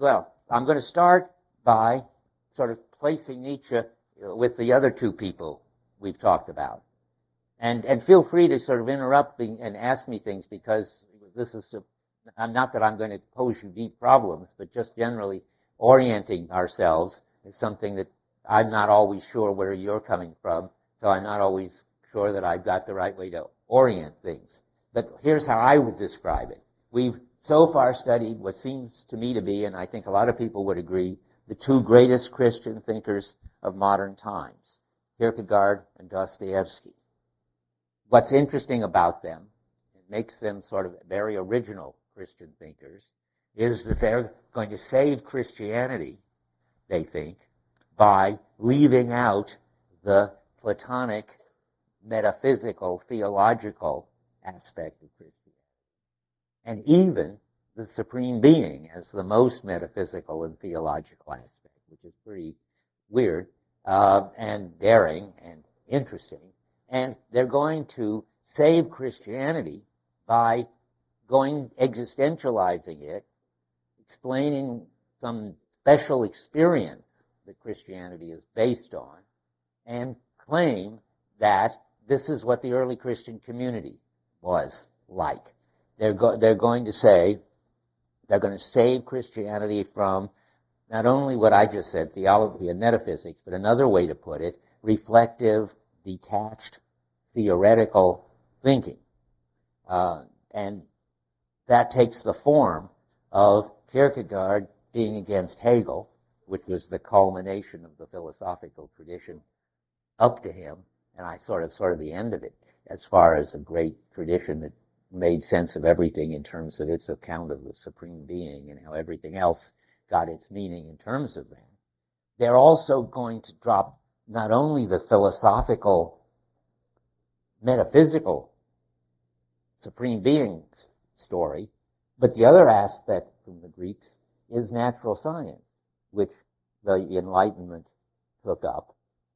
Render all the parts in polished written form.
Well, I'm going to start by sort of placing Nietzsche with the other two people we've talked about. And feel free to sort of interrupt and ask me things, because this is not that I'm going to pose you deep problems, but just generally orienting ourselves is something that I'm not always sure where you're coming from, so I'm not always sure that I've got the right way to orient things. But here's how I would describe it. We've so far studied what seems to me to be, and I think a lot of people would agree, the two greatest Christian thinkers of modern times, Kierkegaard and Dostoevsky. What's interesting about them, it makes them sort of very original Christian thinkers, is that they're going to save Christianity, they think, by leaving out the Platonic, metaphysical, theological aspect of Christianity, and even the Supreme Being as the most metaphysical and theological aspect, which is pretty weird and daring and interesting. And they're going to save Christianity by existentializing it, explaining some special experience that Christianity is based on, and claim that this is what the early Christian community was like. They're going to say, they're going to save Christianity from not only what I just said, theology and metaphysics, but another way to put it, reflective, detached, theoretical thinking. And that takes the form of Kierkegaard being against Hegel, which was the culmination of the philosophical tradition up to him, and I sort of the end of it, as far as a great tradition that made sense of everything in terms of its account of the Supreme Being and how everything else got its meaning in terms of that. They're also going to drop not only the philosophical, metaphysical Supreme Being story, but the other aspect from the Greeks is natural science, which the Enlightenment took up.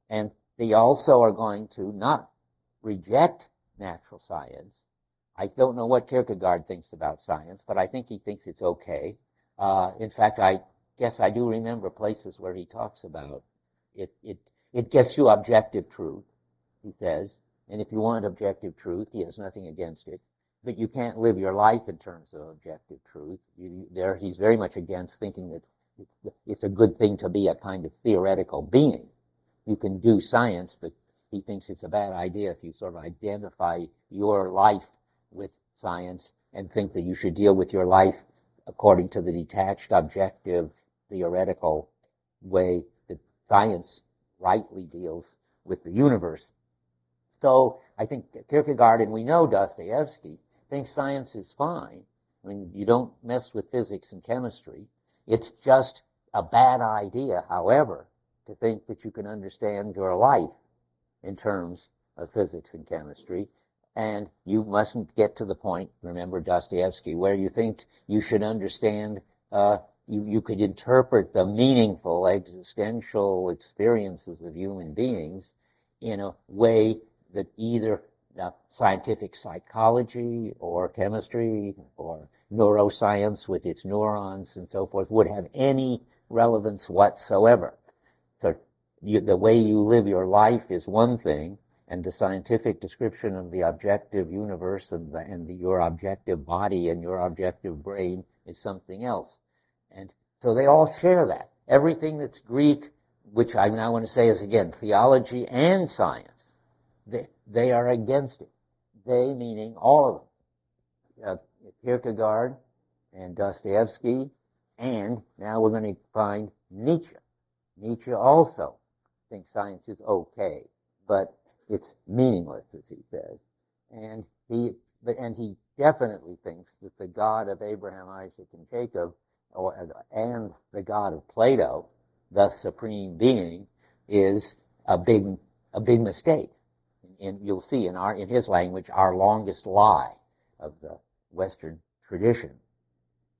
And they also are going to not reject natural science. I don't know what Kierkegaard thinks about science, but I think he thinks it's okay. In fact, I guess I do remember places where he talks about it. It gets you objective truth, he says. And if you want objective truth, he has nothing against it. But you can't live your life in terms of objective truth. He's very much against thinking that it's a good thing to be a kind of theoretical being. You can do science, but he thinks it's a bad idea if you sort of identify your life with science and think that you should deal with your life according to the detached, objective, theoretical way that science rightly deals with the universe. So I think Kierkegaard, and we know Dostoevsky, thinks science is fine. I mean, you don't mess with physics and chemistry. It's just a bad idea, however, to think that you can understand your life in terms of physics and chemistry. And you mustn't get to the point, remember Dostoevsky, where you think you should understand, you could interpret the meaningful existential experiences of human beings in a way that either scientific psychology or chemistry or neuroscience with its neurons and so forth would have any relevance whatsoever. So the way you live your life is one thing, and the scientific description of the objective universe and your objective body and your objective brain is something else. And so they all share that. Everything that's Greek, which I now want to say is, again, theology and science, they are against it. They, meaning all of them. Kierkegaard and Dostoevsky, and now we're going to find Nietzsche. Nietzsche also thinks science is okay, but it's meaningless, as he says. And he definitely thinks that the God of Abraham, Isaac, and Jacob, and the God of Plato, the Supreme Being, is a big mistake. And you'll see in his language, our longest lie of the Western tradition.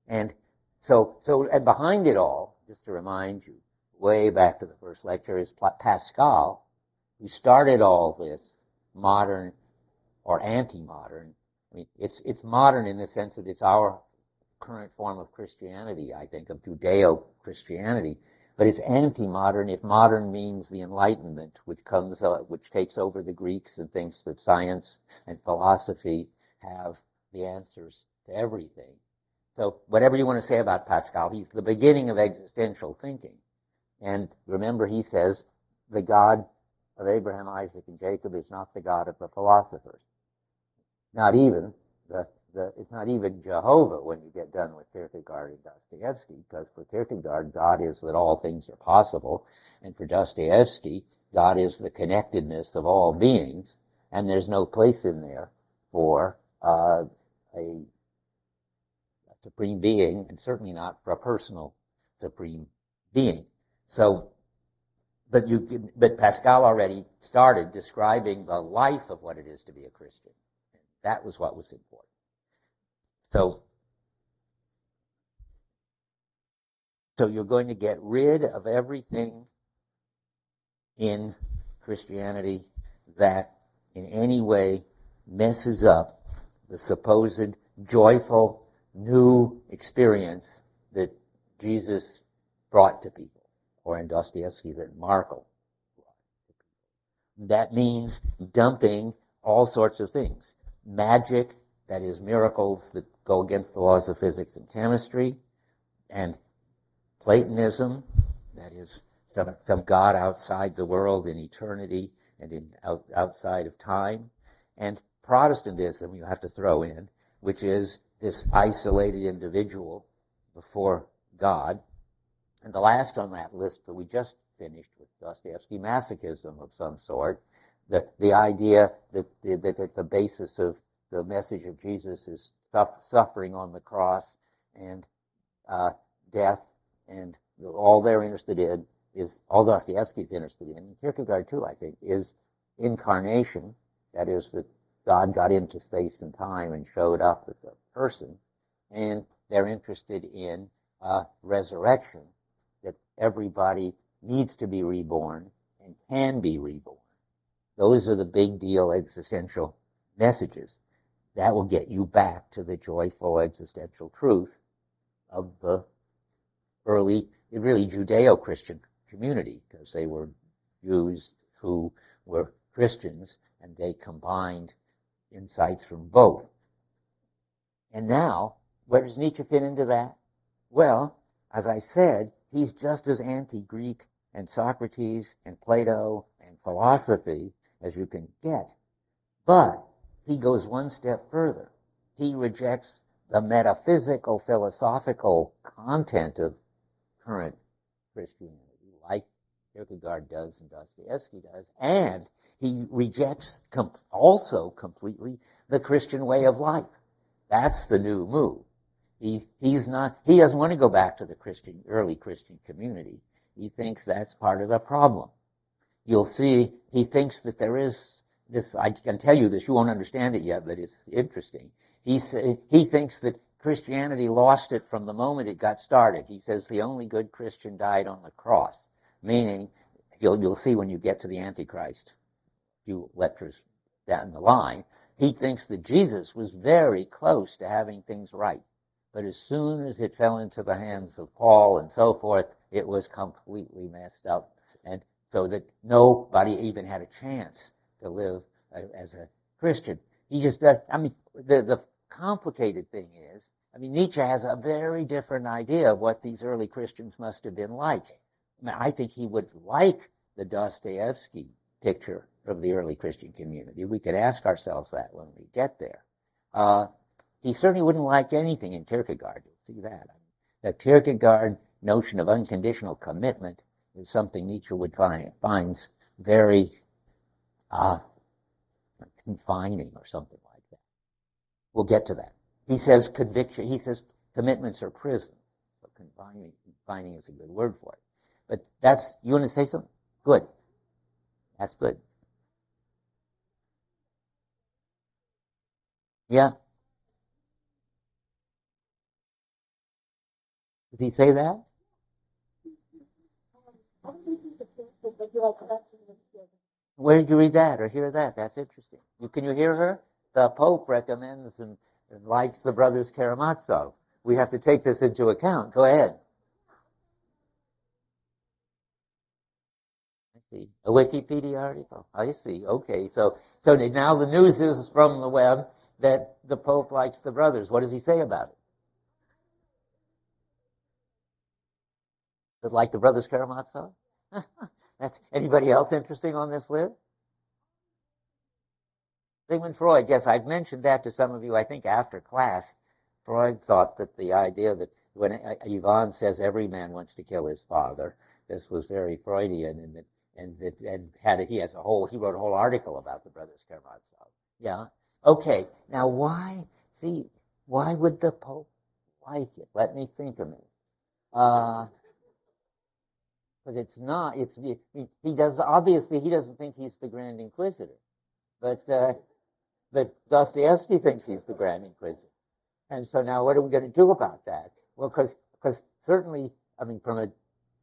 And so and behind it all, just to remind you, way back to the first lecture, is Pascal, who started all this modern or anti-modern. I mean, it's modern in the sense that it's our current form of Christianity, I think, of Judeo-Christianity. But it's anti-modern if modern means the Enlightenment, which takes over the Greeks and thinks that science and philosophy have the answers to everything. So whatever you want to say about Pascal, he's the beginning of existential thinking. And remember, he says, the God of Abraham, Isaac, and Jacob is not the God of the philosophers. Not even it's not even Jehovah when you get done with Kierkegaard and Dostoevsky, because for Kierkegaard, God is that all things are possible, and for Dostoevsky, God is the connectedness of all beings, and there's no place in there for a supreme being, and certainly not for a personal supreme being. So, but Pascal already started describing the life of what it is to be a Christian. That was what was important. So you're going to get rid of everything in Christianity that in any way messes up the supposed joyful new experience that Jesus brought to people, or in Dostoevsky that Markle brought to people. That means dumping all sorts of things. Magic, that is miracles that go against the laws of physics and chemistry, and Platonism, that is some God outside the world in eternity and outside of time, and Protestantism you have to throw in, which is this isolated individual before God. And the last on that list that we just finished with Dostoevsky, masochism of some sort, the idea that the basis of the message of Jesus is suffering on the cross and death, and all they're interested in is, all Dostoevsky's interested in, and Kierkegaard too, I think, is incarnation. That is, that God got into space and time and showed up as a person, and they're interested in resurrection, that everybody needs to be reborn and can be reborn. Those are the big deal existential messages. That will get you back to the joyful existential truth of the early, really Judeo-Christian community, because they were Jews who were Christians, and they combined insights from both. And now, where does Nietzsche fit into that? Well, as I said, he's just as anti-Greek and Socrates and Plato and philosophy as you can get. But he goes one step further. He rejects the metaphysical, philosophical content of current Christianity, like Kierkegaard does and Dostoevsky does, and he rejects also completely the Christian way of life. That's the new move. He doesn't want to go back to the early Christian community. He thinks that's part of the problem. You'll see, he thinks that there is this, I can tell you this, you won't understand it yet, but it's interesting. He thinks that Christianity lost it from the moment it got started. He says the only good Christian died on the cross, meaning, you'll see when you get to the Antichrist, a few lectures down the line, he thinks that Jesus was very close to having things right. But as soon as it fell into the hands of Paul and so forth, it was completely messed up. And so that nobody even had a chance to live as a Christian. He just, the complicated thing is, Nietzsche has a very different idea of what these early Christians must have been like. I think he would like the Dostoevsky picture of the early Christian community. We could ask ourselves that when we get there. He certainly wouldn't like anything in Kierkegaard. You'll see that. The Kierkegaard notion of unconditional commitment is something Nietzsche would finds very confining or something like that. We'll get to that. He says commitments are prisons. So confining is a good word for it. But you want to say something? Good. That's good. Yeah. Does he say that? Where did you read that or hear that? That's interesting. Can you hear her? The Pope recommends and likes the brothers Karamazov. we have to take this into account. Go ahead. I see. A Wikipedia article. I see. Okay. So now the news is from the web that the Pope likes the brothers. What does he say about it? Does it like the brothers Karamazov? That's anybody else interesting on this list? Sigmund Freud. Yes, I've mentioned that to some of you, I think, after class. Freud thought that the idea that when Ivan says every man wants to kill his father, this was very Freudian, he wrote a whole article about the brothers Karamazov. Yeah. Okay. Now, why would the Pope like it? Let me think a minute. But it's not. He doesn't think he's the Grand Inquisitor, but Dostoevsky thinks he's the Grand Inquisitor. And so now what are we going to do about that? Well, because certainly, from a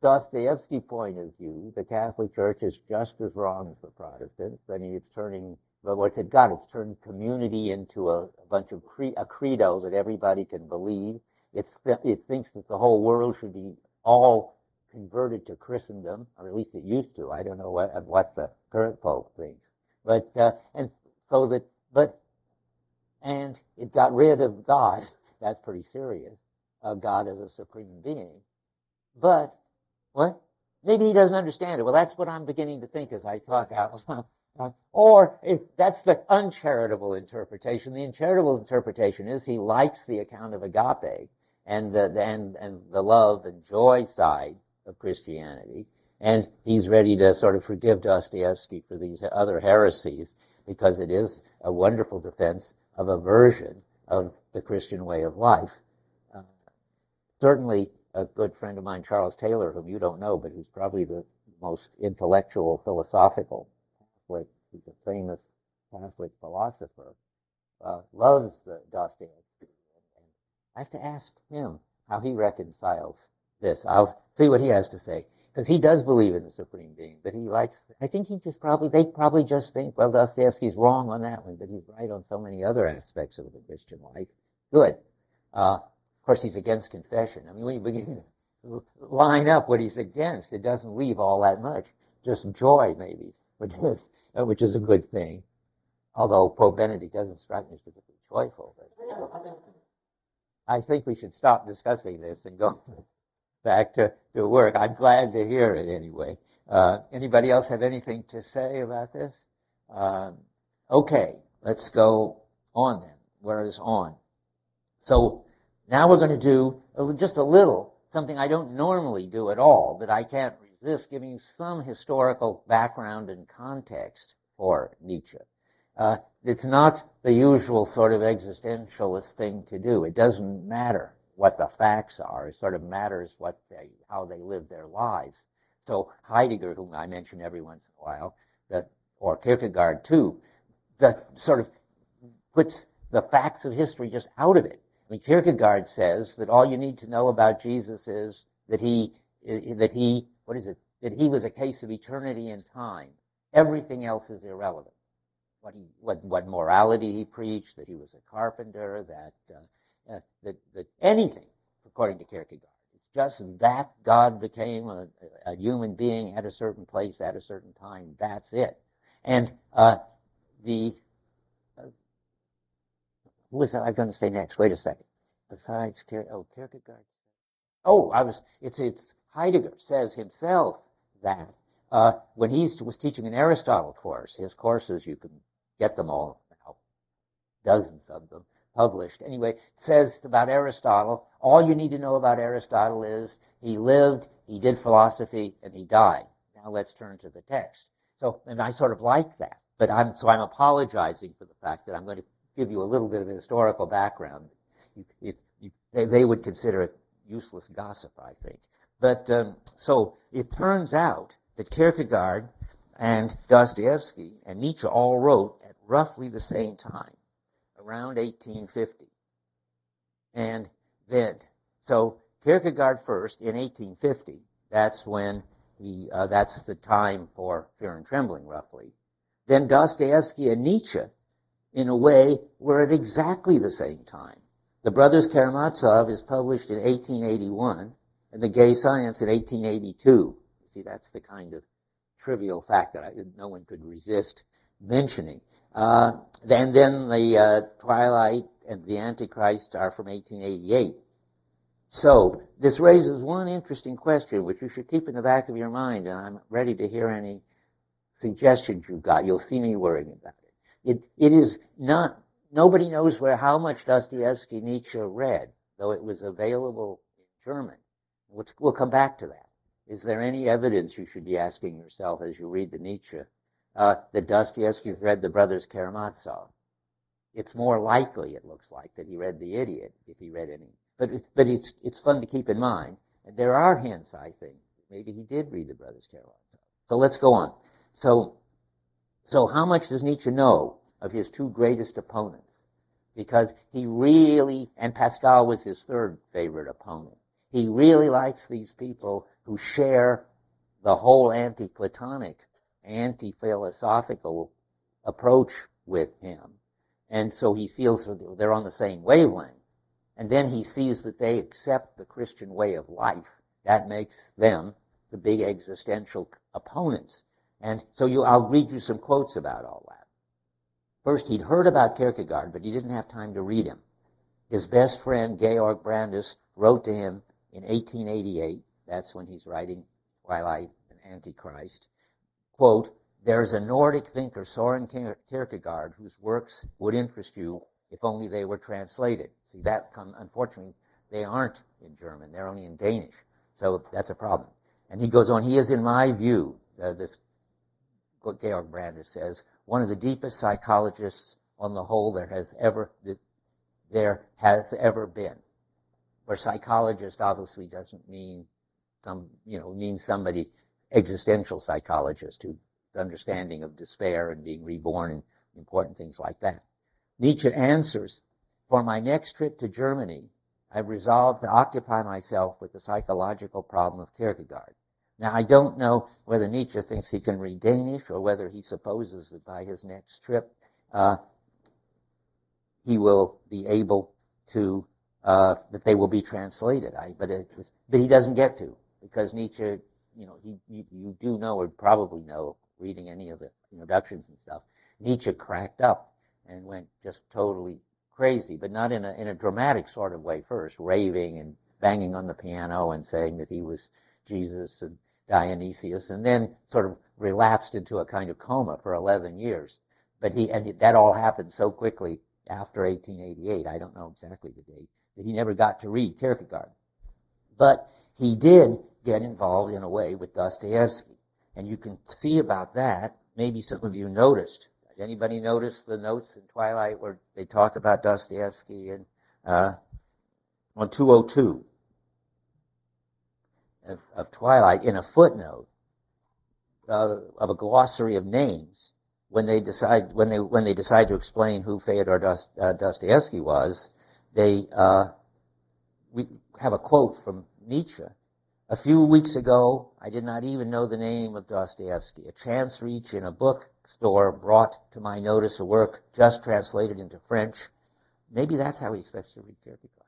Dostoevsky point of view, the Catholic Church is just as wrong as the Protestants. It's turning, what's it got? It's turned community into a bunch of a credo that everybody can believe. It thinks that the whole world should be all converted to Christendom, or at least it used to. I don't know what the current Pope thinks. And it got rid of God. That's pretty serious. God as a supreme being. But, what? Maybe he doesn't understand it. Well, that's what I'm beginning to think as I talk out loud. Or that's the uncharitable interpretation. The uncharitable interpretation is he likes the account of agape and the love and joy side of Christianity, and he's ready to sort of forgive Dostoevsky for these other heresies because it is a wonderful defense of a version of the Christian way of life. Certainly, a good friend of mine, Charles Taylor, whom you don't know, but who's probably the most intellectual, philosophical Catholic, who's a famous Catholic philosopher, loves Dostoevsky. And I have to ask him how he reconciles this. I'll see what he has to say, because he does believe in the supreme being, but I think they probably just think, well, Dostoevsky's wrong on that one, but he's right on so many other aspects of the Christian life. Good. Of course, he's against confession. When you begin to line up what he's against, it doesn't leave all that much. Just joy, maybe, which is a good thing. Although Pope Benedict doesn't strike me as particularly joyful. But I think we should stop discussing this and go back to work. I'm glad to hear it anyway. Anybody else have anything to say about this? Okay, let's go on then. Where is on? So now we're going to do just a little, something I don't normally do at all, but I can't resist giving you some historical background and context for Nietzsche. It's not the usual sort of existentialist thing to do. It doesn't matter what the facts are. It sort of matters how they live their lives. So Heidegger, whom I mention every once in a while, or Kierkegaard too, that sort of puts the facts of history just out of it. Kierkegaard says that all you need to know about Jesus is that he was a case of eternity and time. Everything else is irrelevant. What morality he preached, that he was a carpenter, that anything, according to Kierkegaard. It's just that God became a human being at a certain place at a certain time. That's it. And who was I going to say next? Wait a second. Besides Kierkegaard. It's Heidegger says himself that when he was teaching an Aristotle course, his courses, you can get them all now, dozens of them published. Anyway, says about Aristotle, all you need to know about Aristotle is he lived, he did philosophy, and he died. Now let's turn to the text. And I sort of like that, but I'm apologizing for the fact that I'm going to give you a little bit of historical background. They would consider it useless gossip, I think. But so it turns out that Kierkegaard and Dostoevsky and Nietzsche all wrote at roughly the same time, around 1850. And then, so Kierkegaard first in 1850. That's when that's the time for Fear and Trembling, roughly. Then Dostoevsky and Nietzsche, in a way, were at exactly the same time. The Brothers Karamazov is published in 1881, and The Gay Science in 1882. See, that's the kind of trivial fact that no one could resist mentioning. And then the Twilight and the Antichrist are from 1888. So this raises one interesting question, which you should keep in the back of your mind, and I'm ready to hear any suggestions you've got. You'll see me worrying about it. It is not, nobody knows how much Dostoevsky Nietzsche read, though it was available in German. We'll come back to that. Is there any evidence you should be asking yourself as you read the Nietzsche that Dostoevsky read the Brothers Karamazov? It's more likely, it looks like, that he read The Idiot, if he read any. But it's fun to keep in mind. And there are hints, I think. Maybe he did read the Brothers Karamazov. So let's go on. So how much does Nietzsche know of his two greatest opponents? Because he really, and Pascal was his third favorite opponent, he really likes these people who share the whole anti-Platonic, anti-philosophical approach with him. And so he feels that they're on the same wavelength. And then he sees that they accept the Christian way of life. That makes them the big existential opponents. And so I'll read you some quotes about all that. First, he'd heard about Kierkegaard, but he didn't have time to read him. His best friend, Georg Brandes, wrote to him in 1888. That's when he's writing Twilight and Antichrist. Quote, "There's a Nordic thinker, Soren Kierkegaard, whose works would interest you if only they were translated." See, unfortunately, they aren't in German. They're only in Danish. So that's a problem. And he goes on, "He is, in my view," this Georg Brandes says, "one of the deepest psychologists on the whole there has ever been." Where psychologist obviously doesn't mean means somebody, existential psychologist, who's understanding of despair and being reborn and important things like that. Nietzsche answers, "For my next trip to Germany, I've resolved to occupy myself with the psychological problem of Kierkegaard." Now, I don't know whether Nietzsche thinks he can read Danish or whether he supposes that by his next trip he will be able to, that they will be translated. But he doesn't get to, because Nietzsche, you do know or probably know, reading any of the introductions and stuff, Nietzsche cracked up and went just totally crazy, but not in a dramatic sort of way first, raving and banging on the piano and saying that he was Jesus and Dionysius, and then sort of relapsed into a kind of coma for 11 years. But that all happened so quickly after 1888, I don't know exactly the date, that he never got to read Kierkegaard. But he did get involved in a way with Dostoevsky. And you can see about that, maybe some of you noticed. Did anybody notice the notes in Twilight where they talk about Dostoevsky and on 202 of Twilight, in a footnote of a glossary of names, when they decide to explain who Fyodor Dostoevsky was, we have a quote from Nietzsche. "A few weeks ago, I did not even know the name of Dostoevsky. A chance reach in a bookstore brought to my notice a work just translated into French." Maybe that's how he expects to read Kierkegaard.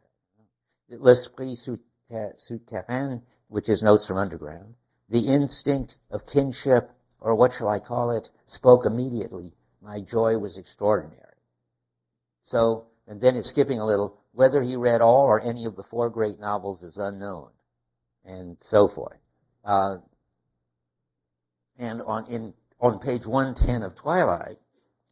"L'esprit souterrain," which is Notes from Underground. "The instinct of kinship, or what shall I call it, spoke immediately. My joy was extraordinary." So, and then it's skipping a little. "Whether he read all or any of the four great novels is unknown," and so forth. And on page 110 of Twilight,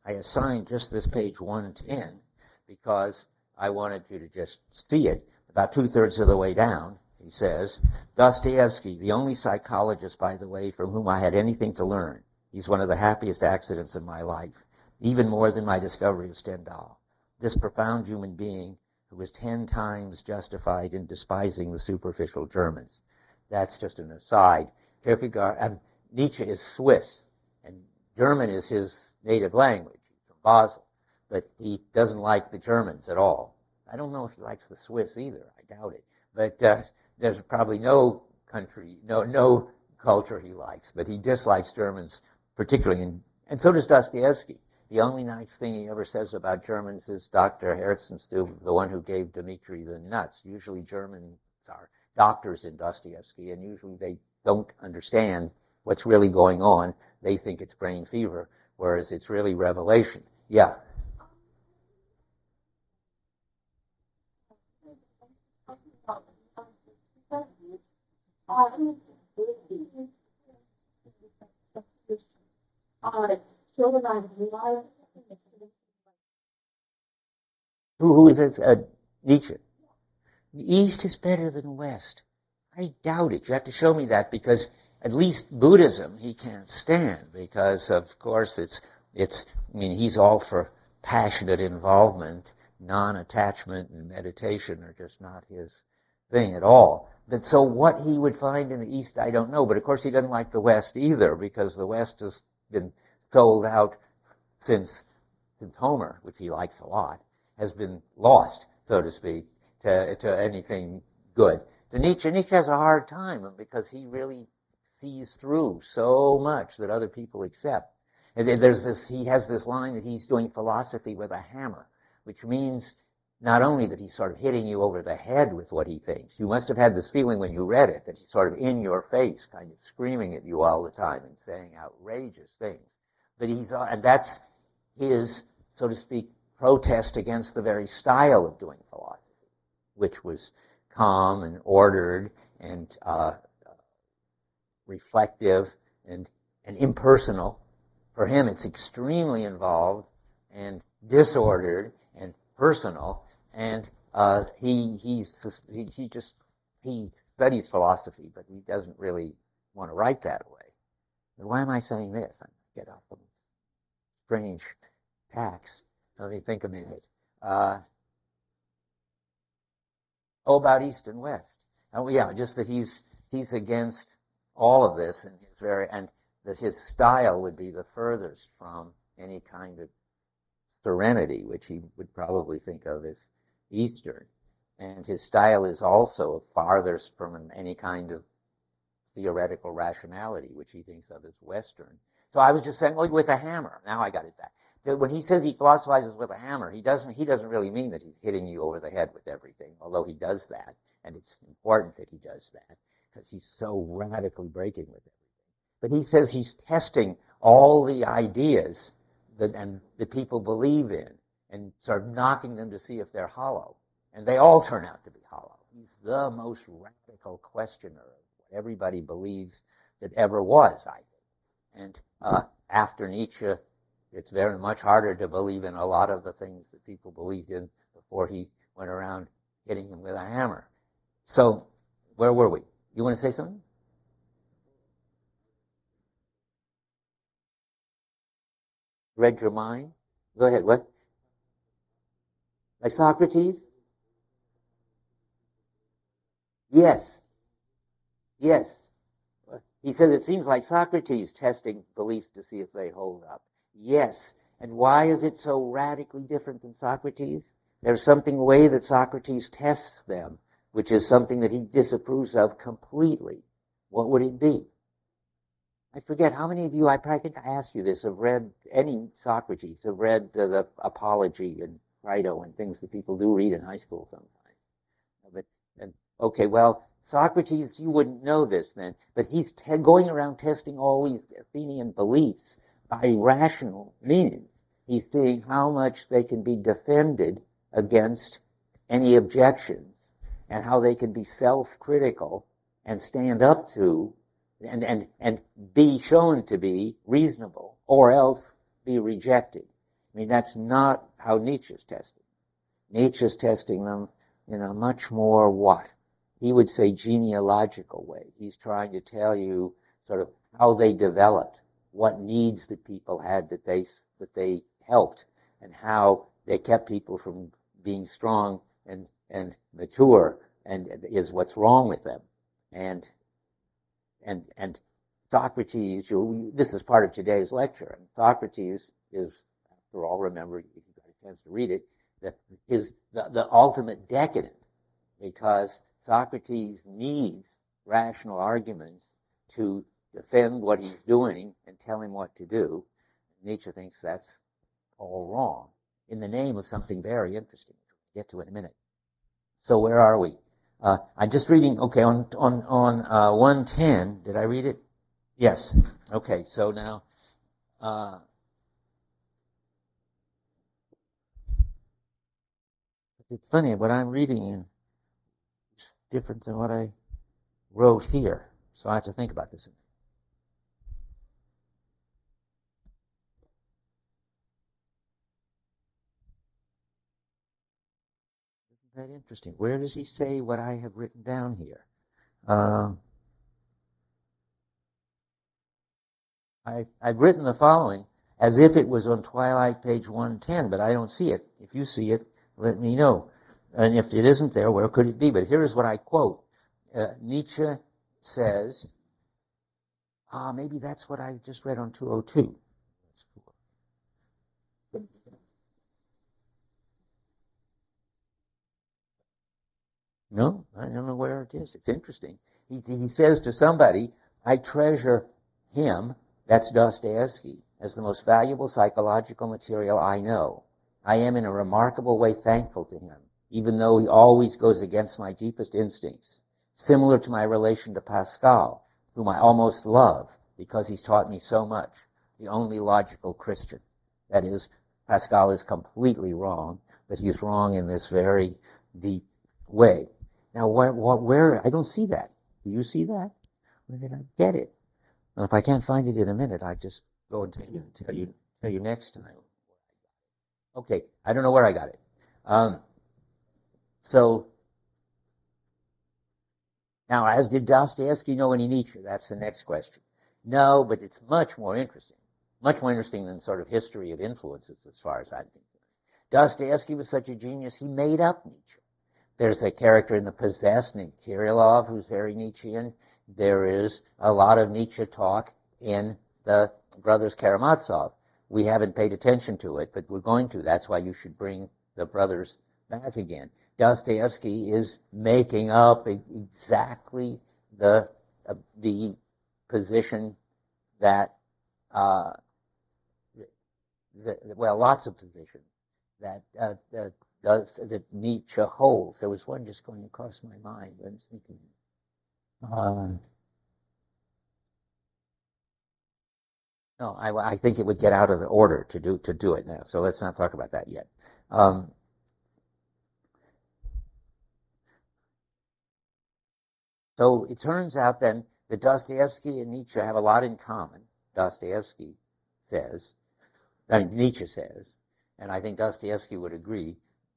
I assigned just this page 110 because I wanted you to just see it. About 2/3 of the way down, he says, "Dostoevsky, the only psychologist, by the way, from whom I had anything to learn. He's one of the happiest accidents of my life, even more than my discovery of Stendhal. This profound human being who was 10 times justified in despising the superficial Germans." That's just an aside. Kierkegaard, Nietzsche is Swiss, and German is his native language. He's from Basel, but he doesn't like the Germans at all. I don't know if he likes the Swiss either. I doubt it. But there's probably no country, no culture he likes, but he dislikes Germans particularly, and so does Dostoevsky. The only nice thing he ever says about Germans is Dr. Herzenstube, the one who gave Dmitri the nuts. Usually Germans are doctors in Dostoevsky, and usually they don't understand what's really going on. They think it's brain fever, whereas it's really revelation. Yeah. Who is this? Nietzsche. The East is better than the West. I doubt it. You have to show me that, because at least Buddhism he can't stand, because of course I mean, he's all for passionate involvement, non-attachment and meditation are just not his thing at all. But so what he would find in the East, I don't know. But of course he doesn't like the West either, because the West has been sold out since Homer, which he likes a lot, has been lost, so to speak, to anything good. So Nietzsche has a hard time because he really sees through so much that other people accept. And he has this line that he's doing philosophy with a hammer, which means not only that he's sort of hitting you over the head with what he thinks. You must have had this feeling when you read it, that he's sort of in your face, kind of screaming at you all the time and saying outrageous things. But and that's his, so to speak, protest against the very style of doing philosophy, which was calm and ordered and reflective and impersonal. For him, it's extremely involved and disordered and personal, and he studies philosophy, but he doesn't really want to write that way. And why am I saying this? I get off on this strange tax. Let me think a minute. About East and West. Oh, yeah, just that he's against all of this, and that his style would be the furthest from any kind of serenity, which he would probably think of as Eastern. And his style is also farthest from any kind of theoretical rationality, which he thinks of as Western. So I was just saying, with a hammer. Now I got it back. When he says he philosophizes with a hammer, he doesn't really mean that he's hitting you over the head with everything, although he does that, and it's important that he does that, because he's so radically breaking with everything. But he says he's testing all the ideas that people believe in, and sort of knocking them to see if they're hollow. And they all turn out to be hollow. He's the most radical questioner of what everybody believes that ever was, I think. And after Nietzsche, it's very much harder to believe in a lot of the things that people believed in before he went around hitting them with a hammer. So, where were we? You want to say something? Read your mind? Go ahead, what? Like Socrates? Yes. Yes. He said it seems like Socrates testing beliefs to see if they hold up. Yes. And why is it so radically different than Socrates? There's something way that Socrates tests them, which is something that he disapproves of completely. What would it be? I forget how many of you, I probably could ask you this, have read any Socrates, have read the Apology and Crito and things that people do read in high school sometimes. Okay, well, Socrates, you wouldn't know this then, but he's going around testing all these Athenian beliefs by rational means. He's seeing how much they can be defended against any objections, and how they can be self-critical and stand up to and be shown to be reasonable, or else be rejected. I mean, that's not how Nietzsche's testing. Nietzsche's testing them in a much more he would say genealogical way. He's trying to tell you sort of how they developed, what needs that people had that they helped, and how they kept people from being strong and mature, and is what's wrong with them. And Socrates, this is part of today's lecture, and Socrates is, after all, remember, if you got a chance to read it, that is the ultimate decadent, because Socrates needs rational arguments to defend what he's doing and tell him what to do. Nietzsche thinks that's all wrong in the name of something very interesting, which we'll get to in a minute. So where are we? I'm just reading, okay, on 110, did I read it? Yes. Okay, so now, it's funny, what I'm reading is different than what I wrote here, so I have to think about this. Isn't that interesting? Where does he say what I have written down here? I've written the following as if it was on Twilight, page 110, but I don't see it. If you see it, let me know. And if it isn't there, where could it be? But here is what I quote. Nietzsche says, maybe that's what I just read on 202. No, I don't know where it is. It's interesting. He says to somebody, I treasure him, that's Dostoevsky, as the most valuable psychological material I know. I am in a remarkable way thankful to him, even though he always goes against my deepest instincts, similar to my relation to Pascal, whom I almost love because he's taught me so much, the only logical Christian. That is, Pascal is completely wrong, but he's wrong in this very deep way. Now, where, I don't see that. Do you see that? Where did I get it? Well, if I can't find it in a minute, I just go and tell you next time. Okay, I don't know where I got it. So, now, as did Dostoevsky know any Nietzsche? That's the next question. No, but it's much more interesting. Much more interesting than sort of history of influences, as far as I'm concerned. Dostoevsky was such a genius, he made up Nietzsche. There's a character in The Possessed named Kirillov who's very Nietzschean. There is a lot of Nietzsche talk in the Brothers Karamazov. We haven't paid attention to it, but we're going to. That's why you should bring the brothers back again. Dostoevsky is making up exactly the position that, well, lots of positions that Nietzsche holds. There was one just going across my mind. I was thinking, no, I think it would get out of the order to do it now. So let's not talk about that yet. So it turns out then that Dostoevsky and Nietzsche have a lot in common. Dostoevsky says, Nietzsche says, and I think Dostoevsky would agree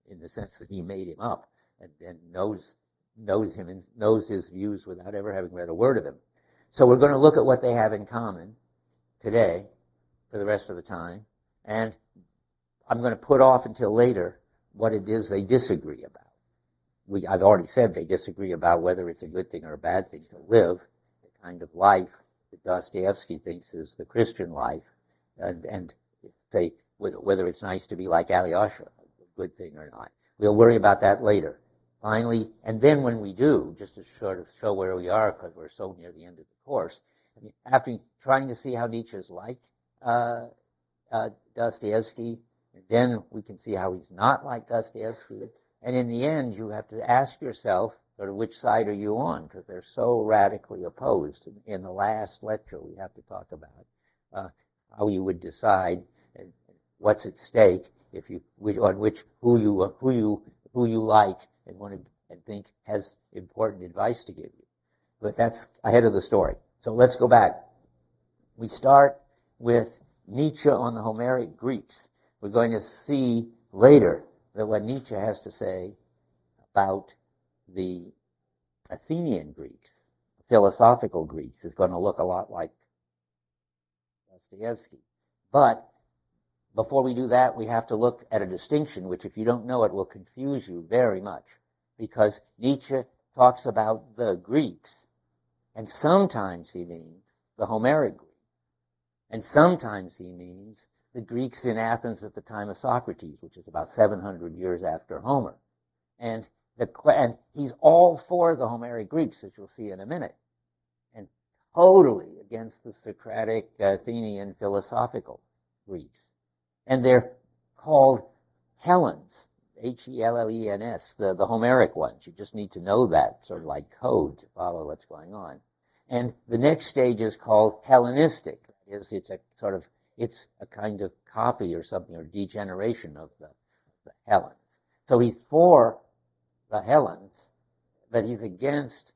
in the sense that he made him up and knows him and knows his views without ever having read a word of him. So we're going to look at what they have in common today for the rest of the time, and I'm going to put off until later what it is they disagree about. I've already said they disagree about whether it's a good thing or a bad thing to live the kind of life that Dostoevsky thinks is the Christian life, and say whether it's nice to be like Alyosha, a good thing or not. We'll worry about that later. Finally, and then when we do, just to sort of show where we are, because we're so near the end of the course, after trying to see how Nietzsche's like Dostoevsky, and then we can see how he's not like Dostoevsky. And in the end, you have to ask yourself, sort of, which side are you on? Because they're so radically opposed. In the last lecture, we have to talk about how you would decide what's at stake if you who you like and think has important advice to give you. But that's ahead of the story. So let's go back. We start with Nietzsche on the Homeric Greeks. We're going to see later that what Nietzsche has to say about the Athenian Greeks, philosophical Greeks, is going to look a lot like Dostoevsky. But before we do that, we have to look at a distinction, which if you don't know it will confuse you very much, because Nietzsche talks about the Greeks, and sometimes he means the Homeric Greeks, and sometimes he means the Greeks in Athens at the time of Socrates, which is about 700 years after Homer. And he's all for the Homeric Greeks, as you'll see in a minute, and totally against the Socratic Athenian philosophical Greeks. And they're called Hellenes, Hellens, the Homeric ones. You just need to know that, sort of like code to follow what's going on. And the next stage is called Hellenistic. That is, it's a kind of copy or something, or degeneration of the Hellenes. So he's for the Hellenes, but he's against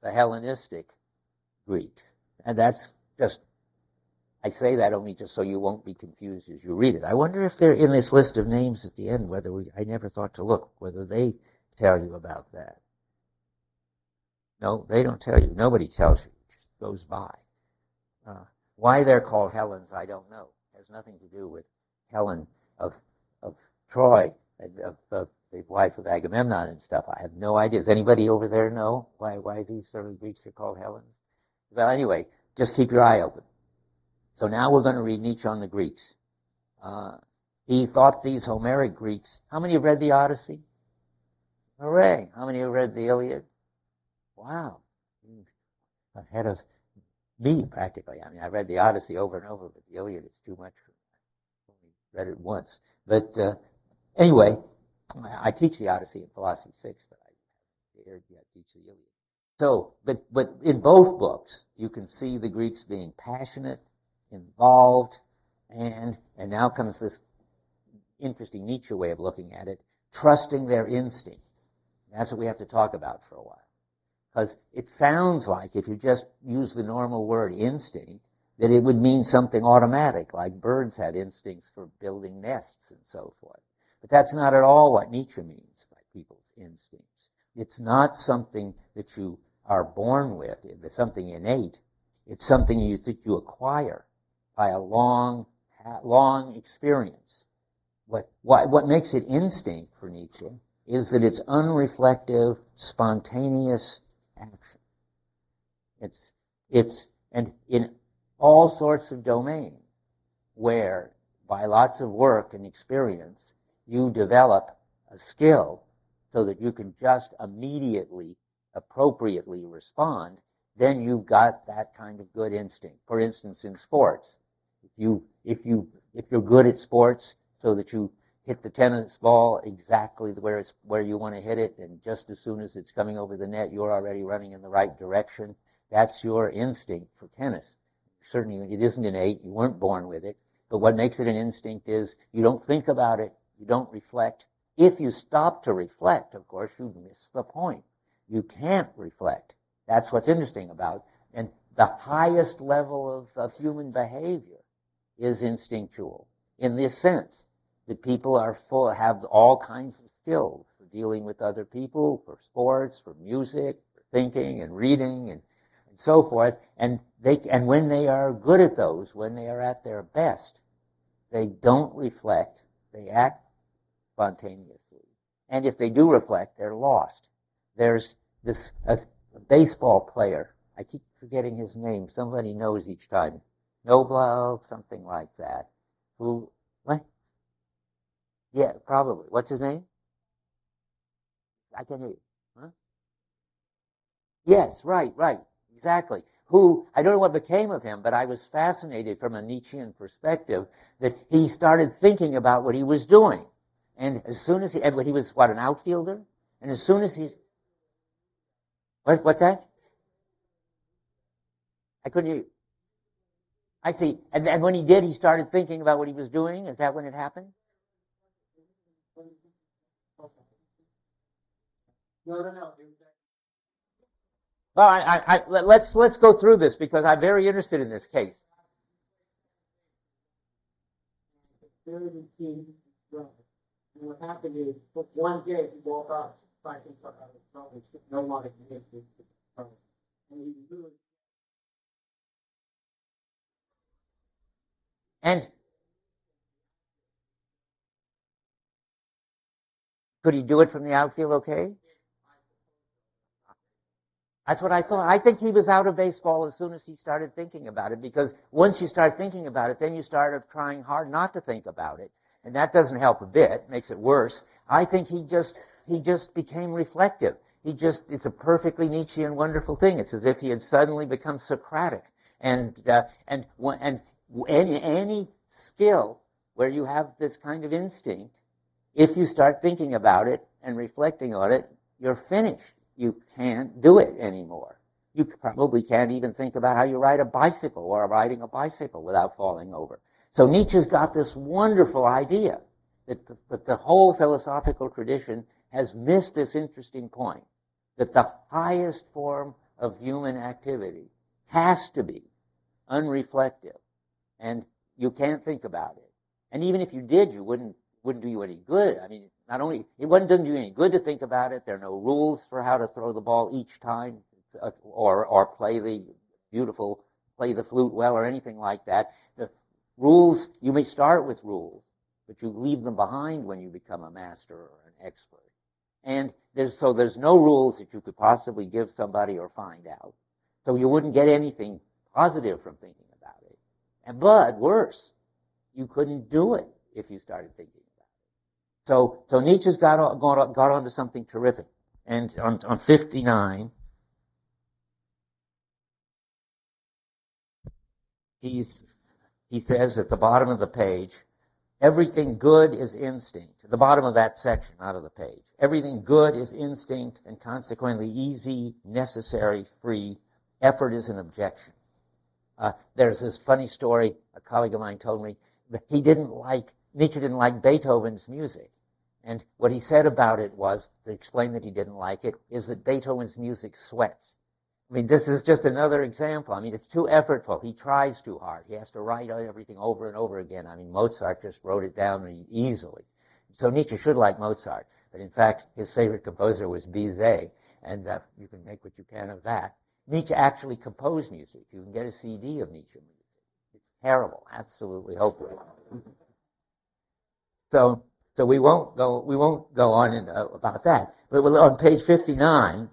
the Hellenistic Greeks. And that's just, I say that only just so you won't be confused as you read it. I wonder if they're in this list of names at the end, I never thought to look, whether they tell you about that. No, they don't tell you. Nobody tells you. It just goes by. Why they're called Hellenes, I don't know. It has nothing to do with Helen of Troy, of the wife of Agamemnon and stuff. I have no idea. Does anybody over there know why these sort of Greeks are called Hellenes? Well, anyway, just keep your eye open. So now we're going to read Nietzsche on the Greeks. He thought these Homeric Greeks. How many have read the Odyssey? Hooray! How many have read the Iliad? Wow, ahead of me practically. I mean, I read the Odyssey over and over, but the Iliad is too much for me. I only read it once. But anyway, I teach the Odyssey in Philosophy 6, but I dared yet teach the Iliad. So, but in both books, you can see the Greeks being passionate, involved, and now comes this interesting Nietzsche way of looking at it, trusting their instincts. That's what we have to talk about for a while. Because it sounds like, if you just use the normal word instinct, that it would mean something automatic, like birds had instincts for building nests and so forth. But that's not at all what Nietzsche means by people's instincts. It's not something that you are born with. It's something innate. It's something that you acquire by a long experience. What makes it instinct for Nietzsche is that it's unreflective, spontaneous action. And in all sorts of domains where, by lots of work and experience, you develop a skill so that you can just immediately, appropriately respond, then you've got that kind of good instinct. For instance, in sports, if you're good at sports so that you hit the tennis ball exactly where you want to hit it, and just as soon as it's coming over the net, you're already running in the right direction. That's your instinct for tennis. Certainly, it isn't innate. You weren't born with it. But what makes it an instinct is you don't think about it. You don't reflect. If you stop to reflect, of course, you miss the point. You can't reflect. That's what's interesting about it. And the highest level of human behavior is instinctual in this sense, that people have all kinds of skills for dealing with other people, for sports, for music, for thinking and reading and so forth. And when they are good at those, when they are at their best, they don't reflect. They act spontaneously. And if they do reflect, they're lost. There's a baseball player. I keep forgetting his name. Somebody knows each time. Noblow, something like that. Who, what? Yeah, probably. What's his name? I can't hear you. Huh? Yes, right, exactly. Who, I don't know what became of him, but I was fascinated from a Nietzschean perspective that he started thinking about what he was doing. And as soon as he was, an outfielder? And as soon as what's that? I couldn't hear you. I see. And when he did, he started thinking about what he was doing? Is that when it happened? No. Well, let's go through this because I'm very interested in this case. And what happened is, one day he woke up fighting for no longer existed. And he really. And could he do it from the outfield okay? That's what I thought. I think he was out of baseball as soon as he started thinking about it, because once you start thinking about it, then you start trying hard not to think about it. And that doesn't help a bit, makes it worse. I think he just became reflective. It's a perfectly Nietzschean wonderful thing. It's as if he had suddenly become Socratic. And any skill, where you have this kind of instinct. If you start thinking about it and reflecting on it, you're finished. You can't do it anymore. You probably can't even think about how you ride a bicycle or riding a bicycle without falling over. So Nietzsche's got this wonderful idea that the whole philosophical tradition has missed this interesting point, that the highest form of human activity has to be unreflective, and you can't think about it. And even if you did, you wouldn't do you any good. I mean, not only doesn't do you any good to think about it. There are no rules for how to throw the ball each time, or play the flute well, or anything like that. The rules, you may start with rules, but you leave them behind when you become a master or an expert. And there's no rules that you could possibly give somebody or find out. So you wouldn't get anything positive from thinking about it. But worse, you couldn't do it if you started thinking about it. So Nietzsche's got onto something terrific. And on 59, he says at the bottom of the page, everything good is instinct. At the bottom of that section, not of the page. Everything good is instinct and consequently easy, necessary, free. Effort is an objection. There's this funny story a colleague of mine told me that Nietzsche didn't like Beethoven's music. And what he said about it was, to explain that he didn't like it, is that Beethoven's music sweats. I mean, this is just another example. I mean, it's too effortful. He tries too hard. He has to write everything over and over again. I mean, Mozart just wrote it down easily. So Nietzsche should like Mozart. But in fact, his favorite composer was Bizet. And you can make what you can of that. Nietzsche actually composed music. You can get a CD of Nietzsche music. It's terrible. Absolutely hopeless. So we won't go on about that. But on page 59,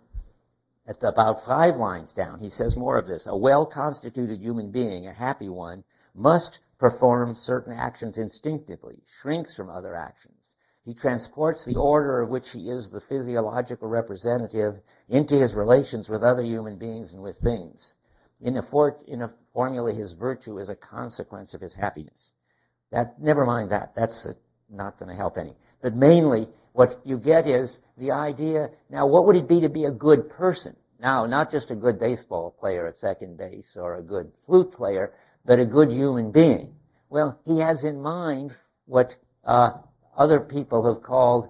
at about 5 lines down, he says more of this. A well-constituted human being, a happy one, must perform certain actions instinctively, shrinks from other actions. He transports the order of which he is the physiological representative into his relations with other human beings and with things. In a formula, his virtue is a consequence of his happiness. Never mind that. That's not going to help any. But mainly, what you get is the idea, now what would it be to be a good person? Now, not just a good baseball player at second base or a good flute player, but a good human being. Well, he has in mind what other people have called,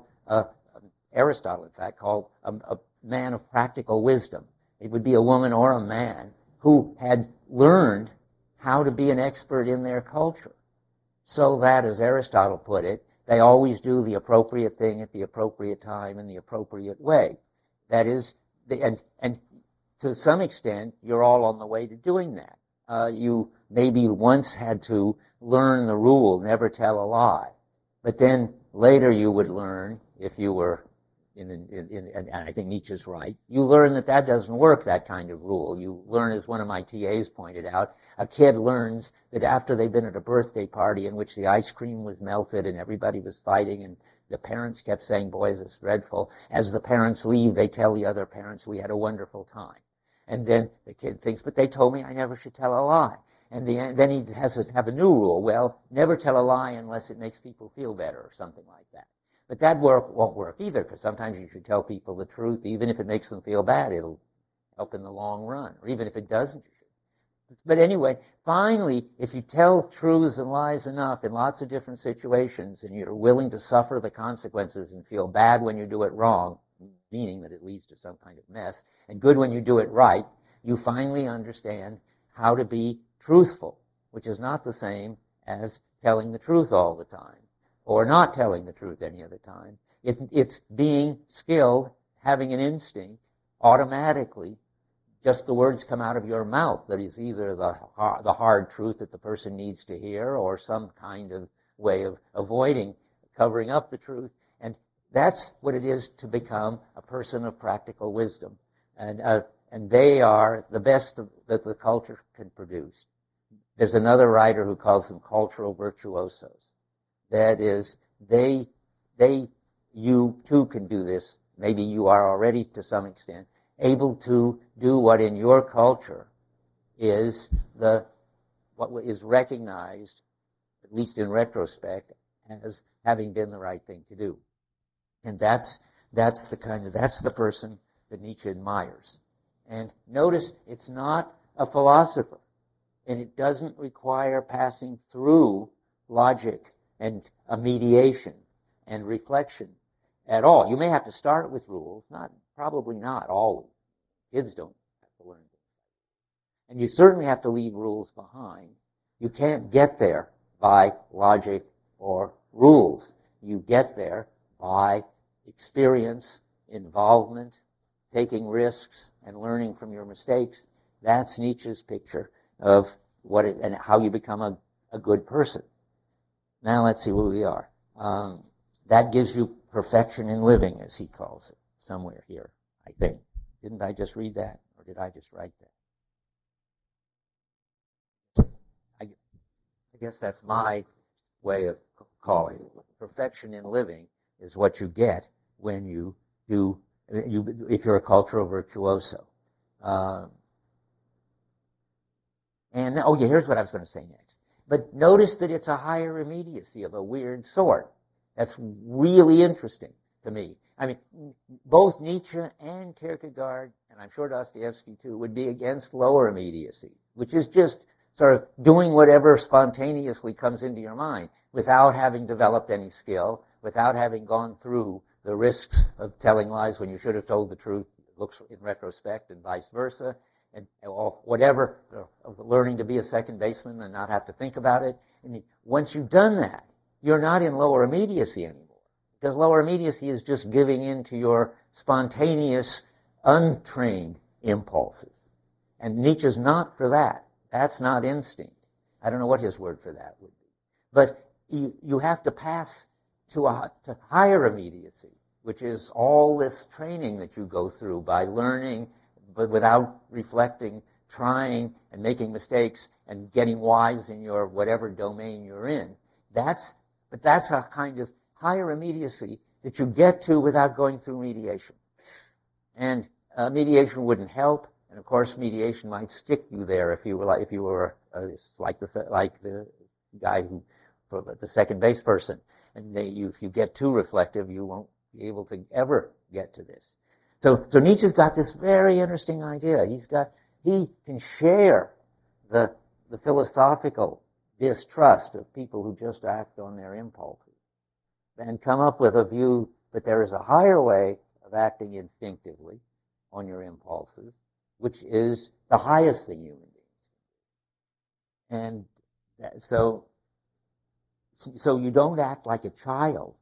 Aristotle in fact, called a man of practical wisdom. It would be a woman or a man who had learned how to be an expert in their culture. So that, as Aristotle put it, they always do the appropriate thing at the appropriate time in the appropriate way. That is, and to some extent, you're all on the way to doing that. You maybe once had to learn the rule, never tell a lie. But then later you would learn, if you were, and I think Nietzsche's right, you learn that doesn't work, that kind of rule. You learn, as one of my TAs pointed out, a kid learns that after they've been at a birthday party in which the ice cream was melted and everybody was fighting and the parents kept saying, boys, it's dreadful. As the parents leave, they tell the other parents, we had a wonderful time. And then the kid thinks, but they told me I never should tell a lie. And then he has to have a new rule. Well, never tell a lie unless it makes people feel better or something like that. But that won't work either, because sometimes you should tell people the truth, even if it makes them feel bad. It'll help in the long run. Or even if it doesn't, you should. But anyway, finally, if you tell truths and lies enough in lots of different situations, and you're willing to suffer the consequences and feel bad when you do it wrong, meaning that it leads to some kind of mess, and good when you do it right, you finally understand how to be truthful, which is not the same as telling the truth all the time, or not telling the truth any other time. It's being skilled, having an instinct, automatically, just the words come out of your mouth that is either the hard truth that the person needs to hear or some kind of way of avoiding covering up the truth. And that's what it is to become a person of practical wisdom. And they are the best that the culture can produce. There's another writer who calls them cultural virtuosos. That is, you too can do this. Maybe you are already, to some extent, able to do what in your culture is what is recognized at least in retrospect, as having been the right thing to do. And that's the person that Nietzsche admires. And notice it's not a philosopher, and it doesn't require passing through logic and a mediation and reflection at all. You may have to start with rules, probably not always. Kids don't have to learn things. And you certainly have to leave rules behind. You can't get there by logic or rules. You get there by experience, involvement, taking risks, and learning from your mistakes. That's Nietzsche's picture of and how you become a good person. Now let's see where we are. That gives you perfection in living, as he calls it, somewhere here, I think. Didn't I just read that, or did I just write that? I guess that's my way of calling it. Perfection in living is what you get when you do, if you're a cultural virtuoso. Here's what I was going to say next. But notice that it's a higher immediacy of a weird sort. That's really interesting to me. I mean, both Nietzsche and Kierkegaard, and I'm sure Dostoevsky too, would be against lower immediacy, which is just sort of doing whatever spontaneously comes into your mind without having developed any skill, without having gone through the risks of telling lies when you should have told the truth, looks in retrospect, and vice versa, and whatever, learning to be a second baseman and not have to think about it. And once you've done that, you're not in lower immediacy anymore. Because lower immediacy is just giving in to your spontaneous, untrained impulses. And Nietzsche's not for that. That's not instinct. I don't know what his word for that would be. But you have to pass to higher immediacy, which is all this training that you go through by learning, but without reflecting, trying, and making mistakes, and getting wise in your whatever domain you're in. That's a kind of higher immediacy that you get to without going through mediation. And mediation wouldn't help, and of course mediation might stick you there if you were like the guy the second base person. And if you get too reflective, you won't be able to ever get to this. So Nietzsche's got this very interesting idea. He can share the philosophical distrust of people who just act on their impulses and come up with a view that there is a higher way of acting instinctively on your impulses, which is the highest thing human beings can do. And so you don't act like a child,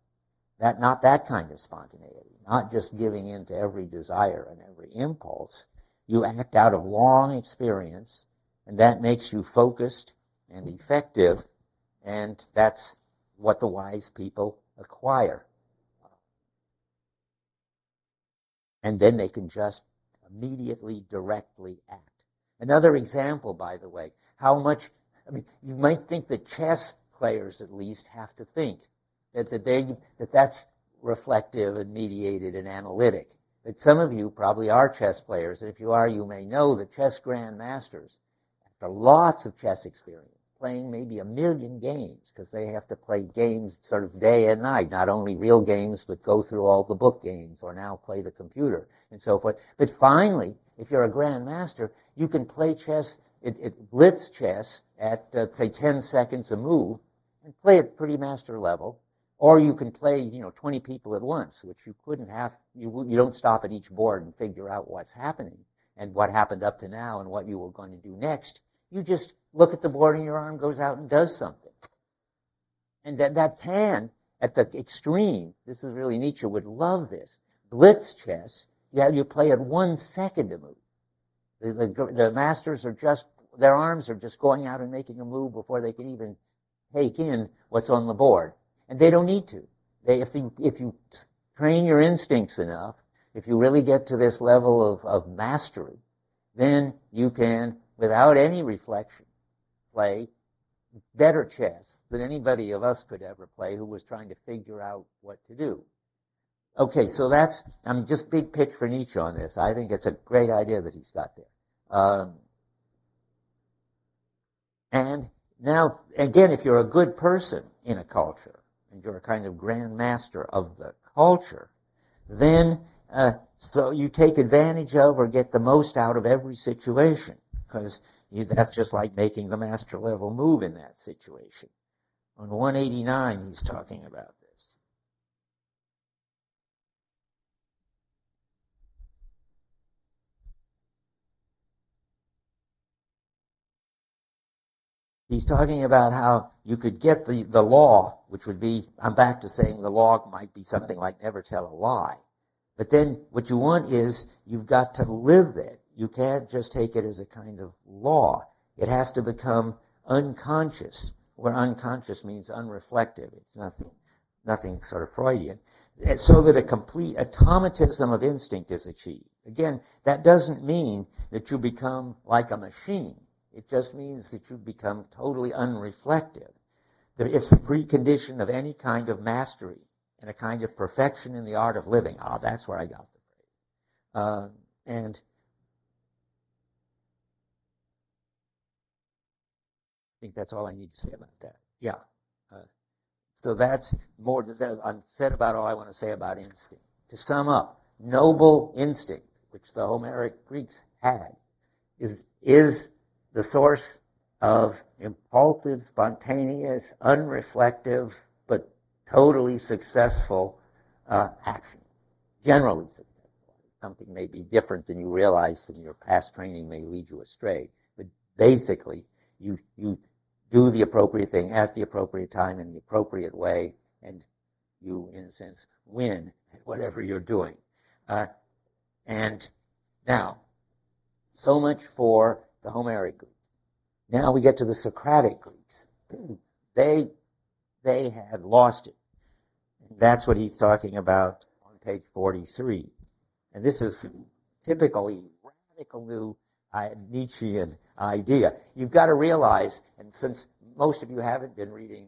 not that kind of spontaneity, not just giving in to every desire and every impulse. You act out of long experience, and that makes you focused and effective, and that's what the wise people acquire. And then they can just immediately, directly act. Another example, by the way, you might think that chess players at least have to think, that's reflective and mediated and analytic. But some of you probably are chess players, and if you are, you may know that chess grandmasters, after lots of chess experience, playing maybe 1 million games, because they have to play games sort of day and night, not only real games, but go through all the book games, or now play the computer, and so forth. But finally, if you're a grandmaster, you can play chess, blitz chess at, say, 10 seconds a move, and play at pretty master level. Or you can play, 20 people at once, which you couldn't have. You don't stop at each board and figure out what's happening and what happened up to now and what you were going to do next. You just look at the board and your arm goes out and does something. And that can, at the extreme, this is really Nietzsche would love this, blitz chess, you play at 1 second a move. The masters their arms are just going out and making a move before they can even take in what's on the board. And they don't need to. If you train your instincts enough, if you really get to this level of mastery, then you can, without any reflection, play better chess than anybody of us could ever play who was trying to figure out what to do. Okay, so I'm just big pitch for Nietzsche on this. I think it's a great idea that he's got there. And Now, again, if you're a good person in a culture, and you're a kind of grand master of the culture, then so you take advantage of or get the most out of every situation, because that's just like making the master level move in that situation. On 189, he's talking about this. He's talking about how you could get the law, which would be, I'm back to saying the law might be something like never tell a lie. But then what you want is you've got to live it. You can't just take it as a kind of law. It has to become unconscious, where unconscious means unreflective. It's nothing sort of Freudian. So that a complete automatism of instinct is achieved. Again, that doesn't mean that you become like a machine. It just means that you become totally unreflective. That it's a precondition of any kind of mastery and a kind of perfection in the art of living. That's where I got the phrase. And I think that's all I need to say about that. Yeah. So that's more than I've said about all I want to say about instinct. To sum up, noble instinct, which the Homeric Greeks had, is the source of impulsive, spontaneous, unreflective, but totally successful action. Generally successful. Something may be different than you realize, and your past training may lead you astray. But basically, you do the appropriate thing at the appropriate time in the appropriate way, and you, in a sense, win at whatever you're doing. And now, so much for the Homeric Greeks. Now we get to the Socratic Greeks. They had lost it. And that's what he's talking about on page 43. And this is typically radical new Nietzschean idea. You've got to realize, and since most of you haven't been reading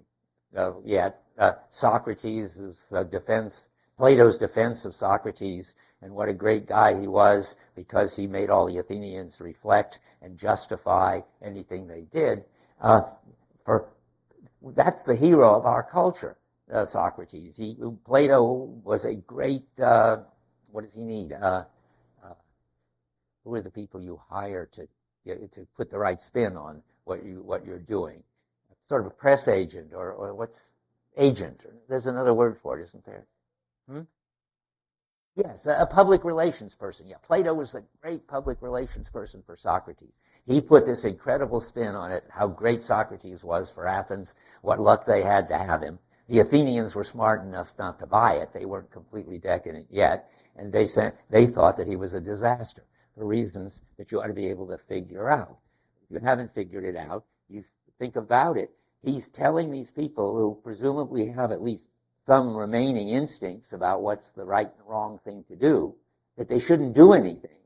yet, Socrates' defense, Plato's defense of Socrates, and what a great guy he was because he made all the Athenians reflect and justify anything they did. That's the hero of our culture, Socrates. Plato was a great, what does he need? Who are the people you hire to put the right spin on what you're doing? Sort of a press agent, or what's agent? There's another word for it, isn't there? Yes, a public relations person. Yeah, Plato was a great public relations person for Socrates. He put this incredible spin on it, how great Socrates was for Athens, what luck they had to have him. The Athenians were smart enough not to buy it. They weren't completely decadent yet, and they thought that he was a disaster for reasons that you ought to be able to figure out. If you haven't figured it out, you think about it. He's telling these people who presumably have at least some remaining instincts about what's the right and wrong thing to do, that they shouldn't do anything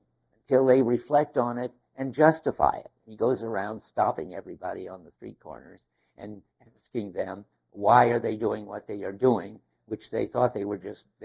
until they reflect on it and justify it. He goes around stopping everybody on the street corners and asking them why are they doing what they are doing, which they thought they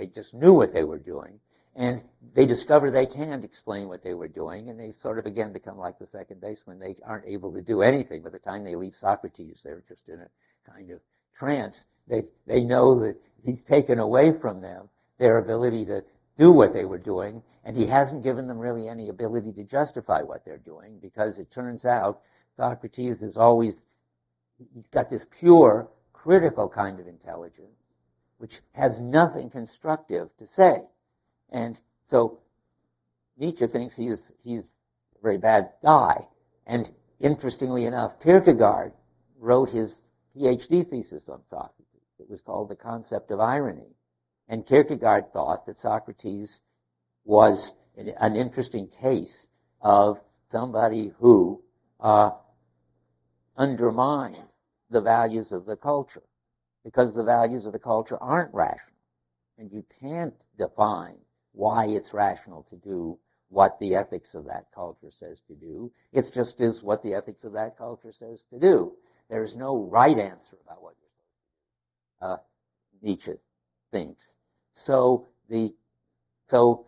just knew what they were doing. And they discover they can't explain what they were doing, and they sort of again become like the second baseman. They aren't able to do anything. By the time they leave Socrates, they're just in a kind of trance. They know that he's taken away from them their ability to do what they were doing, and he hasn't given them really any ability to justify what they're doing, because it turns out Socrates he's got this pure, critical kind of intelligence, which has nothing constructive to say. And so Nietzsche thinks he's a very bad guy. And interestingly enough, Kierkegaard wrote his PhD thesis on Socrates. It was called The Concept of Irony. And Kierkegaard thought that Socrates was an interesting case of somebody who undermined the values of the culture, because the values of the culture aren't rational. And you can't define why it's rational to do what the ethics of that culture says to do. It's just is what the ethics of that culture says to do. There's no right answer about what you're supposed to do. Nietzsche thinks.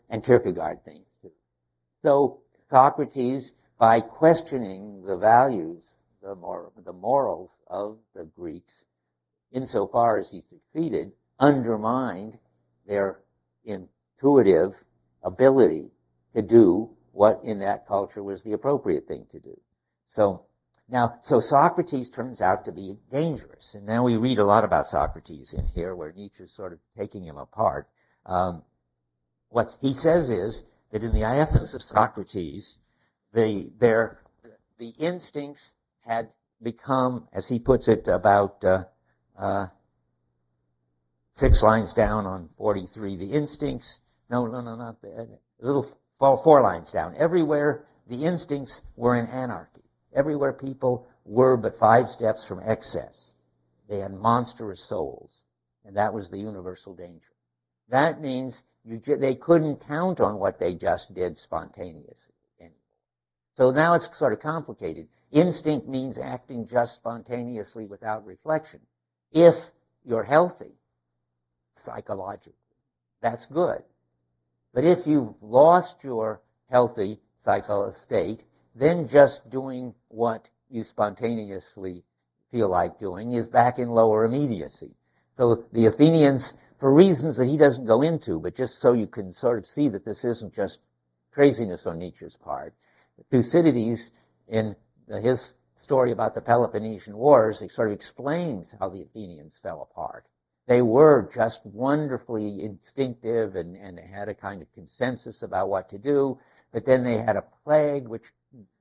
And Kierkegaard thinks too. So Socrates, by questioning the values the morals of the Greeks, insofar as he succeeded, undermined their intuitive ability to do what in that culture was the appropriate thing to do. So Socrates turns out to be dangerous. And now we read a lot about Socrates in here, where Nietzsche's sort of taking him apart. What he says is that in the Athens of Socrates, the instincts had become, as he puts it, about 6 lines down on 43, the instincts, not a little 4 lines down. Everywhere the instincts were in anarchy. Everywhere people were but 5 steps from excess. They had monstrous souls, and that was the universal danger. That means they couldn't count on what they just did spontaneously anymore. So now it's sort of complicated. Instinct means acting just spontaneously without reflection. If you're healthy, psychologically, that's good. But if you've lost your healthy psycho state, then just doing what you spontaneously feel like doing is back in lower immediacy. So the Athenians, for reasons that he doesn't go into, but just so you can sort of see that this isn't just craziness on Nietzsche's part, Thucydides, in his story about the Peloponnesian Wars, he sort of explains how the Athenians fell apart. They were just wonderfully instinctive and had a kind of consensus about what to do, but then they had a plague which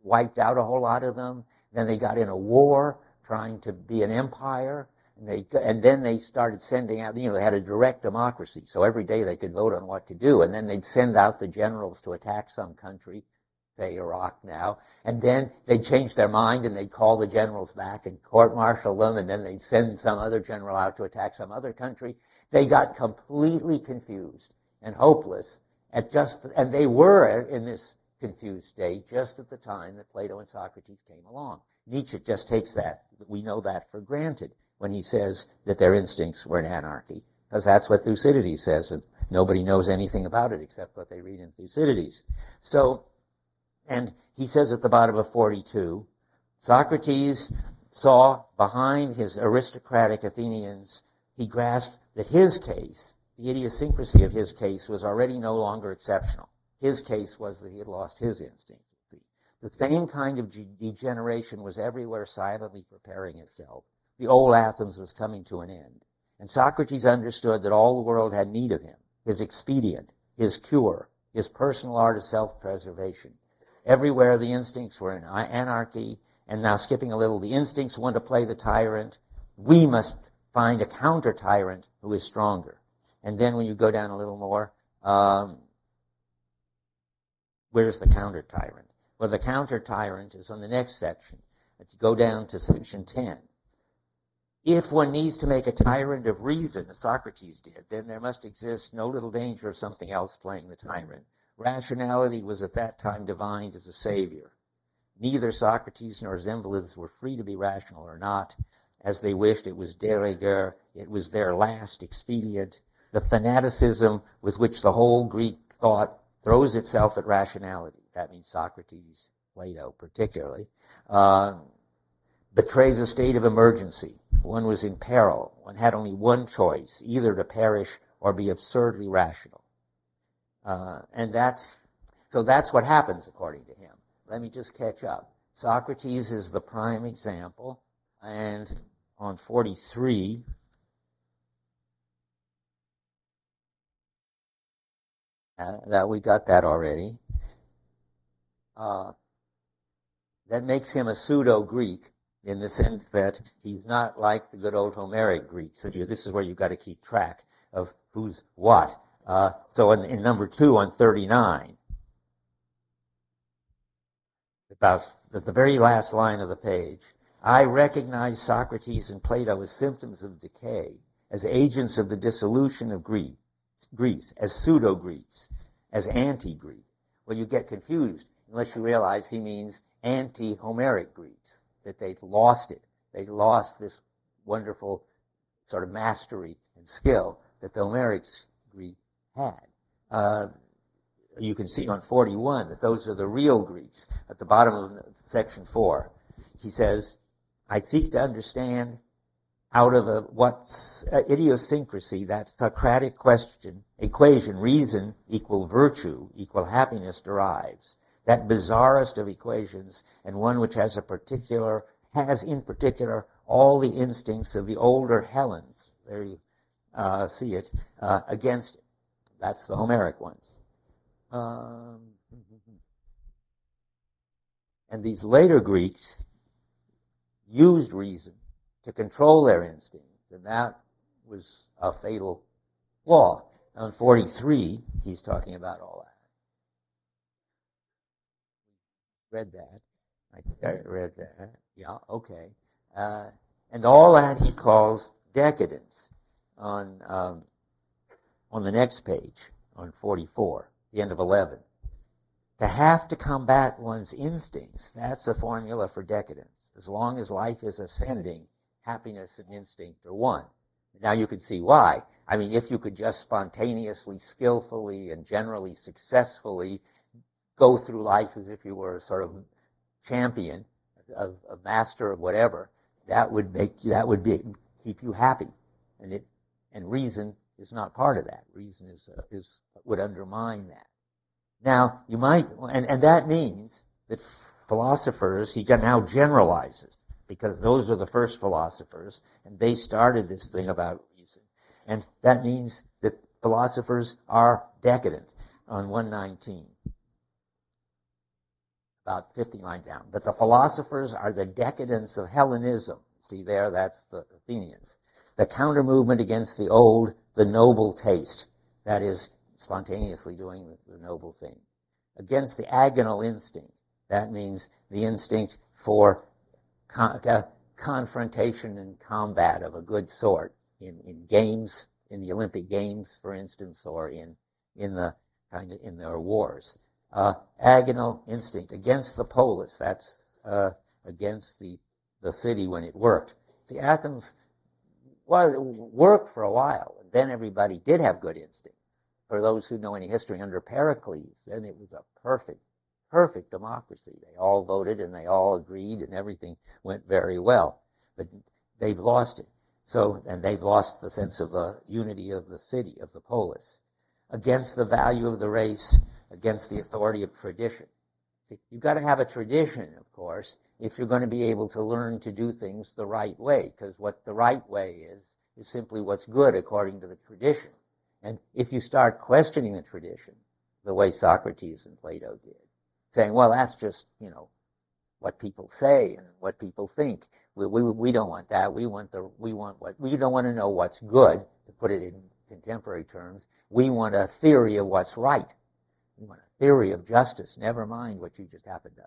wiped out a whole lot of them. Then they got in a war trying to be an empire, and then they started sending out, they had a direct democracy, so every day they could vote on what to do, and then they'd send out the generals to attack some country, say Iraq now, and then they'd change their mind and they'd call the generals back and court-martial them, and then they'd send some other general out to attack some other country. They got completely confused and hopeless and they were in this confused state just at the time that Plato and Socrates came along. Nietzsche just takes that, we know that for granted when he says that their instincts were in anarchy, because that's what Thucydides says, and nobody knows anything about it except what they read in Thucydides. And he says at the bottom of 42, Socrates saw behind his aristocratic Athenians, he grasped that his case, the idiosyncrasy of his case, was already no longer exceptional. His case was that he had lost his instincts. The same kind of degeneration was everywhere silently preparing itself. The old Athens was coming to an end. And Socrates understood that all the world had need of him, his expedient, his cure, his personal art of self-preservation. Everywhere the instincts were in anarchy, and now skipping a little, the instincts want to play the tyrant. We must find a counter-tyrant who is stronger. And then when you go down a little more, where's the counter-tyrant? Well, the counter-tyrant is on the next section. If you go down to section 10, if one needs to make a tyrant of reason, as Socrates did, then there must exist no little danger of something else playing the tyrant. Rationality was at that time divined as a savior. Neither Socrates nor his invalids were free to be rational or not, as they wished. It was de rigueur. It was their last expedient. The fanaticism with which the whole Greek thought throws itself at rationality, that means Socrates, Plato particularly, betrays a state of emergency. One was in peril. One had only one choice, either to perish or be absurdly rational. And that's what happens according to him. Let me just catch up. Socrates is the prime example, and on 43, that we got that already. That makes him a pseudo-Greek in the sense that he's not like the good old Homeric Greeks. So this is where you've got to keep track of who's what. So in number 2 on 39, about at the very last line of the page, I recognize Socrates and Plato as symptoms of decay, as agents of the dissolution of Greece, as pseudo-Greeks, as anti-Greek. Well, you get confused unless you realize he means anti-Homeric Greeks, that they'd lost it. They'd lost this wonderful sort of mastery and skill that the Homeric Greek had. You can see on 41 that those are the real Greeks. At the bottom of section 4, he says, I seek to understand out of what's idiosyncrasy, that Socratic equation, reason equal virtue equal happiness derives, that bizarrest of equations, and one which has in particular all the instincts of the older Hellenes. There you see it, against it. That's the Homeric ones. And these later Greeks used reason to control their instincts, and that was a fatal flaw. On 43, he's talking about all that. Read that. I think I read that. Yeah, okay. And all that he calls decadence on the next page, on 44, the end of 11. To have to combat one's instincts, that's a formula for decadence. As long as life is ascending, happiness and instinct are one. Now you can see why. I mean, if you could just spontaneously, skillfully, and generally successfully go through life as if you were a sort of champion, a master of whatever, that would keep you happy. And reason is not part of that. Reason would undermine that. Now, you might, and that means that philosophers, he now generalizes, because those are the first philosophers, and they started this thing about reason. And that means that philosophers are decadent on 119, about 50 lines down. But the philosophers are the decadents of Hellenism. See there, that's the Athenians. The counter-movement against the old, the noble taste. That is, spontaneously doing the noble thing. Against the agonal instinct. That means the instinct for confrontation and combat of a good sort in games, in the Olympic Games, for instance, or in their wars. Agonal instinct against the polis. That's against the city when it worked. See, Athens worked for a while, and then everybody did have good instinct. For those who know any history, under Pericles, then it was a perfect democracy. They all voted and they all agreed and everything went very well. But they've lost it. And they've lost the sense of the unity of the city, of the polis. Against the value of the race, against the authority of tradition. See, you've got to have a tradition, of course, if you're going to be able to learn to do things the right way, because what the right way is simply what's good according to the tradition. And if you start questioning the tradition, the way Socrates and Plato did, saying, well, that's just, what people say and what people think. We don't want that. We don't want to know what's good, to put it in contemporary terms. We want a theory of what's right. We want a theory of justice, never mind what you just happen to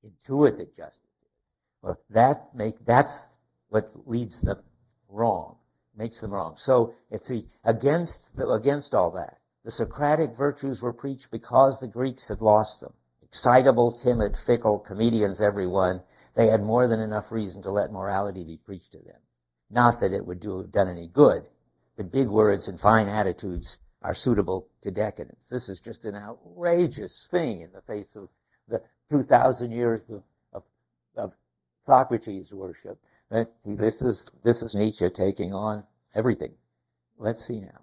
intuit that justice is. Well, that's what leads them wrong. Makes them wrong. So it's against all that. The Socratic virtues were preached because the Greeks had lost them. Excitable, timid, fickle, comedians every one. They had more than enough reason to let morality be preached to them. Not that it would have done any good. The big words and fine attitudes are suitable to decadence. This is just an outrageous thing in the face of the 2,000 years of Socrates worship. This is Nietzsche taking on everything. Let's see now.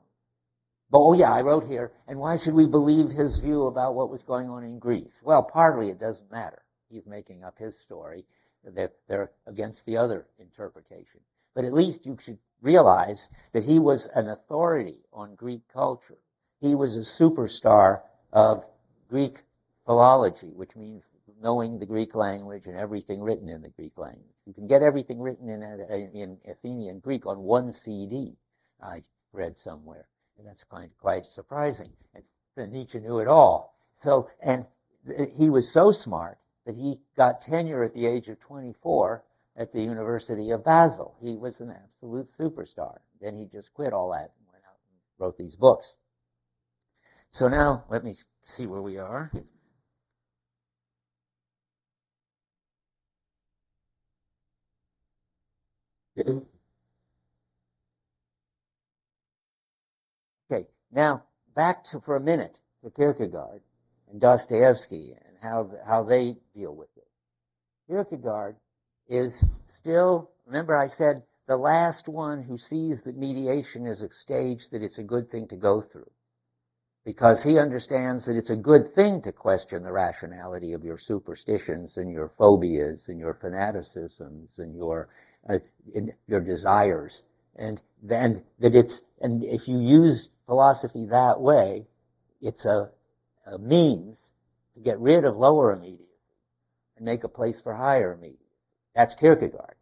I wrote here, and why should we believe his view about what was going on in Greece? Well, partly it doesn't matter. He's making up his story. They're against the other interpretation. But at least you should realize that he was an authority on Greek culture. He was a superstar of Greek philology, which means knowing the Greek language and everything written in the Greek language. You can get everything written in Athenian Greek on one CD, I read somewhere. And that's quite surprising. Nietzsche knew it all. So, and he was so smart that he got tenure at the age of 24 at the University of Basel. He was an absolute superstar. Then he just quit all that and went out and wrote these books. So now, let me see where we are. Okay, now back for a minute to Kierkegaard and Dostoevsky and how they deal with it. Kierkegaard is still, remember I said, the last one who sees that mediation is a stage that it's a good thing to go through. Because he understands that it's a good thing to question the rationality of your superstitions and your phobias and your fanaticisms and your desires. And then that and if you use philosophy that way, it's a means to get rid of lower immediacy and make a place for higher immediacy. That's Kierkegaard.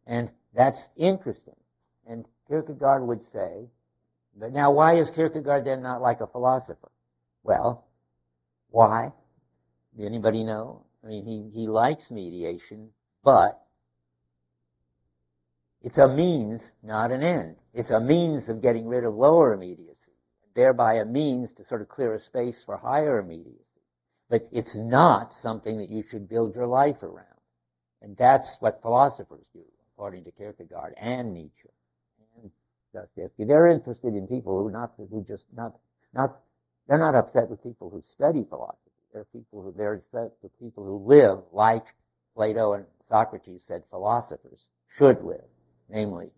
And that's interesting. And Kierkegaard would say, but now why is Kierkegaard then not like a philosopher? Well, why? Anybody know? I mean, he likes mediation, but it's a means, not an end. It's a means of getting rid of lower immediacy, thereby a means to sort of clear a space for higher immediacy. But it's not something that you should build your life around. And that's what philosophers do, according to Kierkegaard and Nietzsche and Dostoevsky. They're interested in people they're not upset with people who study philosophy. They're upset with people who live like Plato and Socrates said philosophers should live, namely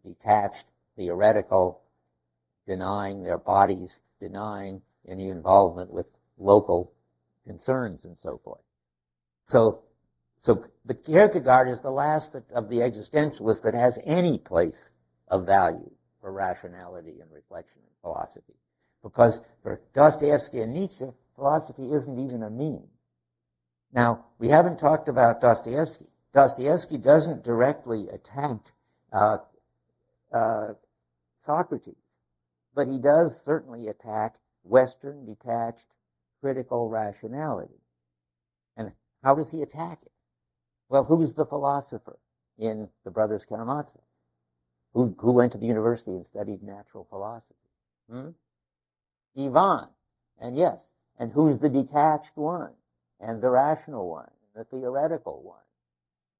detached, theoretical, denying their bodies, denying any involvement with local concerns and so forth. But Kierkegaard is the last of the existentialists that has any place of value for rationality and reflection in philosophy. Because for Dostoevsky and Nietzsche, philosophy isn't even a mean. Now, we haven't talked about Dostoevsky. Dostoevsky doesn't directly attack Socrates, but he does certainly attack Western, detached, critical rationality. And how does he attack it? Well, who's the philosopher in the Brothers Karamazov? Who went to the university and studied natural philosophy? Ivan. And yes, and who's the detached one, and the rational one, the theoretical one?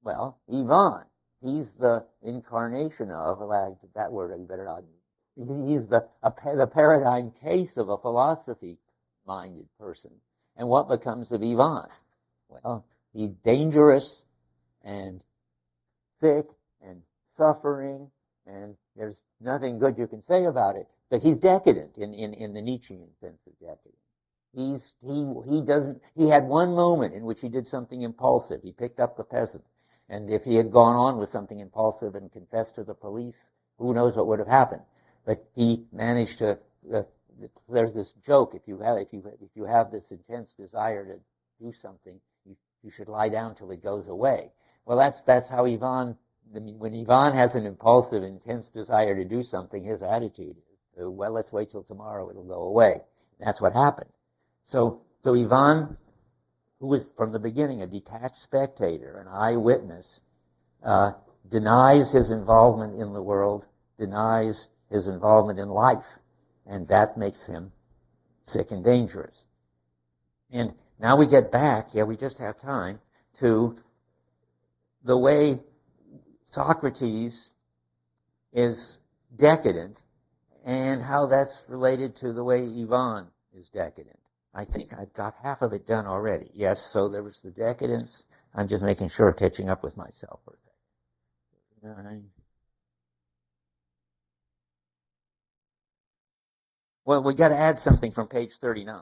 Well, Ivan. He's the incarnation of, that word I better not, he's the paradigm case of a philosophy-minded person. And what becomes of Ivan? Well, he's dangerous and sick and suffering, and there's nothing good you can say about it. But he's decadent in the Nietzschean sense of decadent. He had one moment in which he did something impulsive. He picked up the peasant. And if he had gone on with something impulsive and confessed to the police, who knows what would have happened. But he managed to, there's this joke, if you have this intense desire to do something, you should lie down till it goes away. Well, that's how Ivan, when Ivan has an impulsive, intense desire to do something, his attitude is, well, let's wait till tomorrow, it'll go away. That's what happened. So Ivan, who was from the beginning a detached spectator, an eyewitness, denies his involvement in the world, denies his involvement in life, and that makes him sick and dangerous. And now we get back, we just have time, to the way Socrates is decadent and how that's related to the way Ivan is decadent. I think I've got half of it done already. Yes, so there was the decadence. I'm just making sure, catching up with myself for a second. Well, we got to add something from page 39,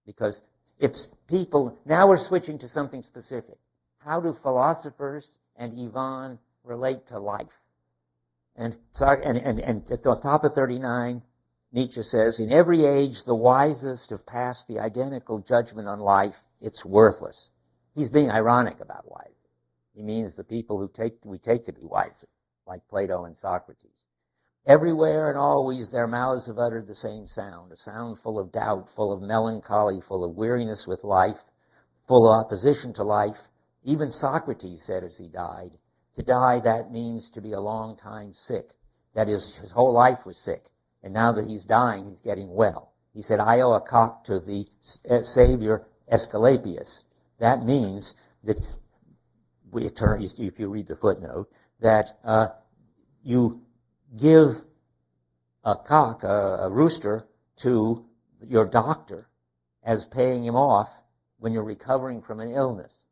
because it's people. Now we're switching to something specific. How do philosophers and Ivan relate to life? And at the top of 39, Nietzsche says, in every age, the wisest have passed the identical judgment on life. It's worthless. He's being ironic about wisest. He means the people we take to be wisest, like Plato and Socrates. Everywhere and always their mouths have uttered the same sound, a sound full of doubt, full of melancholy, full of weariness with life, full of opposition to life. Even Socrates said as he died, to die, that means to be a long time sick. That is, his whole life was sick. And now that he's dying, he's getting well. He said, I owe a cock to the Savior Aesculapius. That means that, if you read the footnote, that you give a cock, a rooster, to your doctor as paying him off when you're recovering from an illness.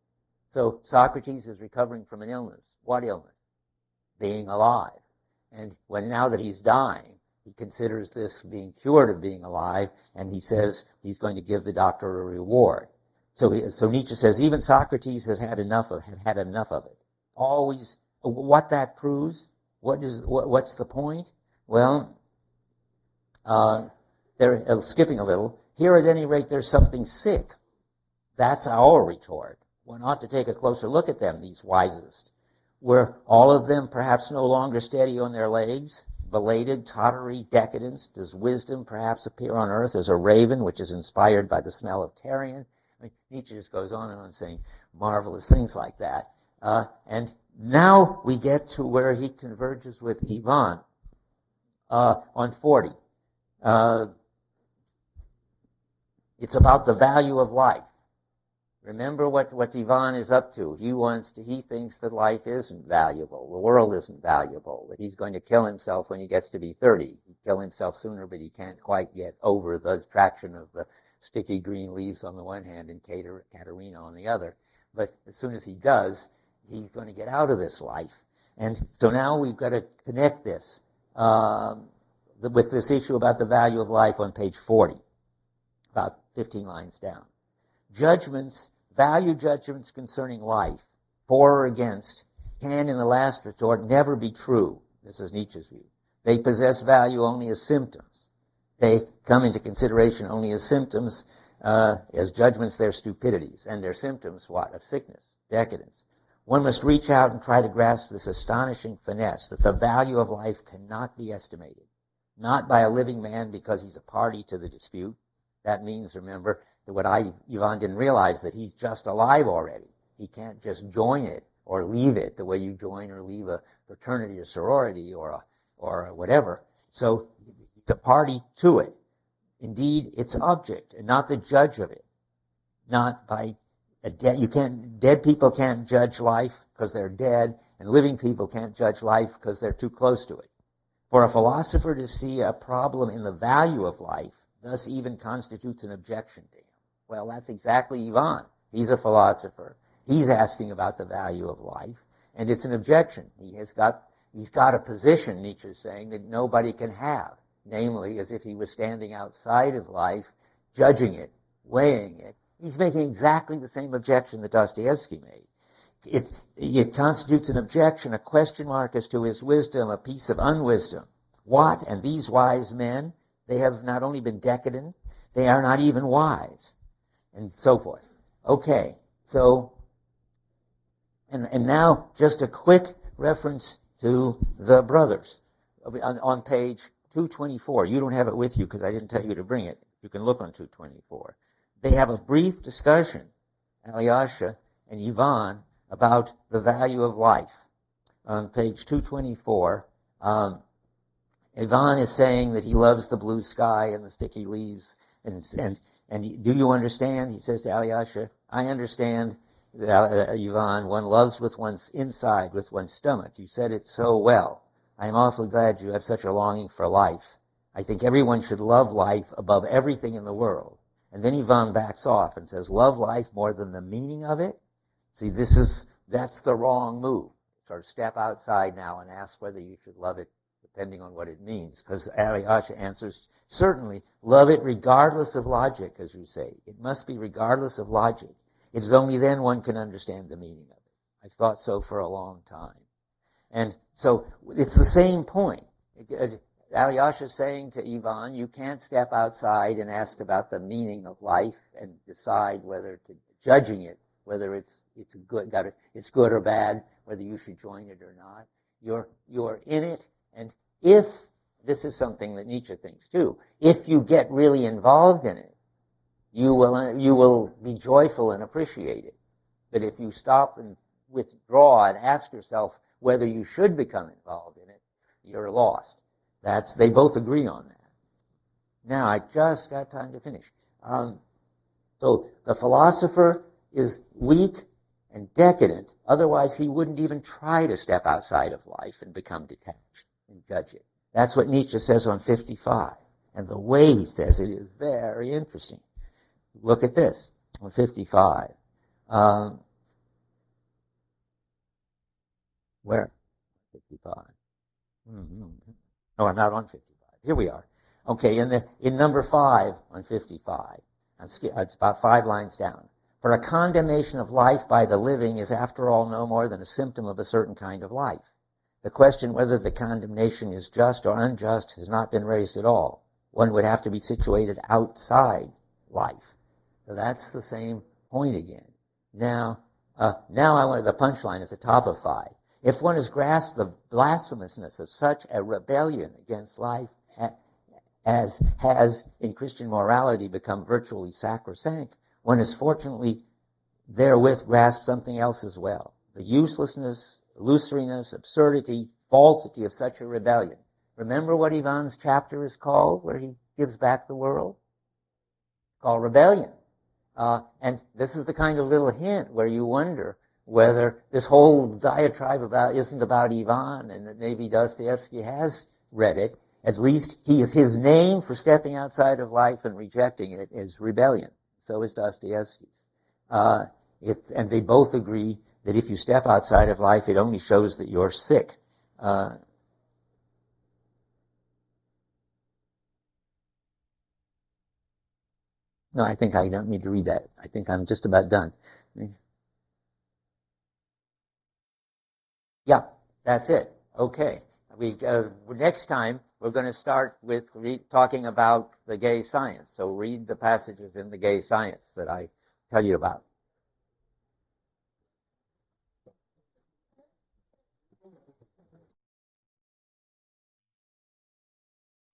So Socrates is recovering from an illness. What illness? Being alive. And now that he's dying, he considers this being cured of being alive, and he says he's going to give the doctor a reward. So Nietzsche says even Socrates has had enough of it. Always, what that proves? What's the point? Well, they're skipping a little. Here, at any rate, there's something sick. That's our retort. One ought to take a closer look at them, these wisest. Were all of them perhaps no longer steady on their legs? Belated, tottery decadence? Does wisdom perhaps appear on earth as a raven which is inspired by the smell of carrion? I mean, Nietzsche just goes on and on saying marvelous things like that. And now we get to where he converges with Ivan on 40. It's about the value of life. Remember what Ivan is up to. He thinks that life isn't valuable. The world isn't valuable. That he's going to kill himself when he gets to be 30. He'd kill himself sooner, but he can't quite get over the attraction of the sticky green leaves on the one hand and Katerina on the other. But as soon as he does, he's going to get out of this life. And so now we've got to connect this with this issue about the value of life on page 40, about 15 lines down. Value judgments concerning life, for or against, can in the last resort never be true. This is Nietzsche's view. They possess value only as symptoms. They come into consideration only as symptoms, as judgments they're stupidities, and their symptoms, what? Of sickness, decadence. One must reach out and try to grasp this astonishing finesse that the value of life cannot be estimated, not by a living man because he's a party to the dispute. That means, remember, that what Ivan didn't realize, that he's just alive already. He can't just join it or leave it the way you join or leave a fraternity or sorority or whatever. So it's a party to it. Indeed, its object and not the judge of it. Not by dead people can't judge life because they're dead, and living people can't judge life because they're too close to it. For a philosopher to see a problem in the value of life thus even constitutes an objection to him. Well, that's exactly Ivan. He's a philosopher. He's asking about the value of life, and it's an objection. He's got a position, Nietzsche is saying, that nobody can have, namely as if he was standing outside of life, judging it, weighing it. He's making exactly the same objection that Dostoevsky made. It constitutes an objection, a question mark as to his wisdom, a piece of unwisdom. What? And these wise men, they have not only been decadent, they are not even wise, and so forth. Okay, so, and now just a quick reference to the brothers on page 224. You don't have it with you because I didn't tell you to bring it. You can look on 224. They have a brief discussion, Alyosha and Ivan, about the value of life. On page 224, Ivan is saying that he loves the blue sky and the sticky leaves, and do you understand? He says to Alyosha, I understand, Ivan, one loves with one's inside, with one's stomach. You said it so well. I am awfully glad you have such a longing for life. I think everyone should love life above everything in the world. And then Ivan backs off and says, love life more than the meaning of it? See, that's the wrong move. Sort of step outside now and ask whether you should love it depending on what it means. Because Alyosha answers, certainly, love it regardless of logic, as you say. It must be regardless of logic. It's only then one can understand the meaning of it. I've thought so for a long time. And so it's the same point. Alyosha is saying to Ivan, you can't step outside and ask about the meaning of life and decide whether to, judging it, whether it's good or bad, whether you should join it or not. You're in it, and if, this is something that Nietzsche thinks too, if you get really involved in it, you will be joyful and appreciate it. But if you stop and withdraw and ask yourself whether you should become involved in it, you're lost. They both agree on that. Now, I just got time to finish. So the philosopher is weak and decadent, otherwise he wouldn't even try to step outside of life and become detached and judge it. That's what Nietzsche says on 55. And the way he says it is very interesting. Look at this on 55. Where? 55. Mm-hmm. Oh, I'm not on 55. Here we are. Okay, in number 5 on 55, it's about 5 lines down. For a condemnation of life by the living is, after all, no more than a symptom of a certain kind of life. The question whether the condemnation is just or unjust has not been raised at all. One would have to be situated outside life. So that's the same point again. Now I wanted the punchline at the top of 5. If one has grasped the blasphemousness of such a rebellion against life as has in Christian morality become virtually sacrosanct, one has fortunately therewith grasped something else as well. The uselessness, illusoriness, absurdity, falsity of such a rebellion. Remember what Ivan's chapter is called, where he gives back the world? It's called Rebellion. And this is the kind of little hint where you wonder whether this whole diatribe isn't about Ivan, and that maybe Dostoevsky has read it. At least his name for stepping outside of life and rejecting it is rebellion. So is Dostoevsky's. And they both agree that if you step outside of life, it only shows that you're sick. No, I think I don't need to read that. I think I'm just about done. Yeah, that's it. Okay. Next time, we're going to start with talking about the gay science. So read the passages in the gay science that I tell you about.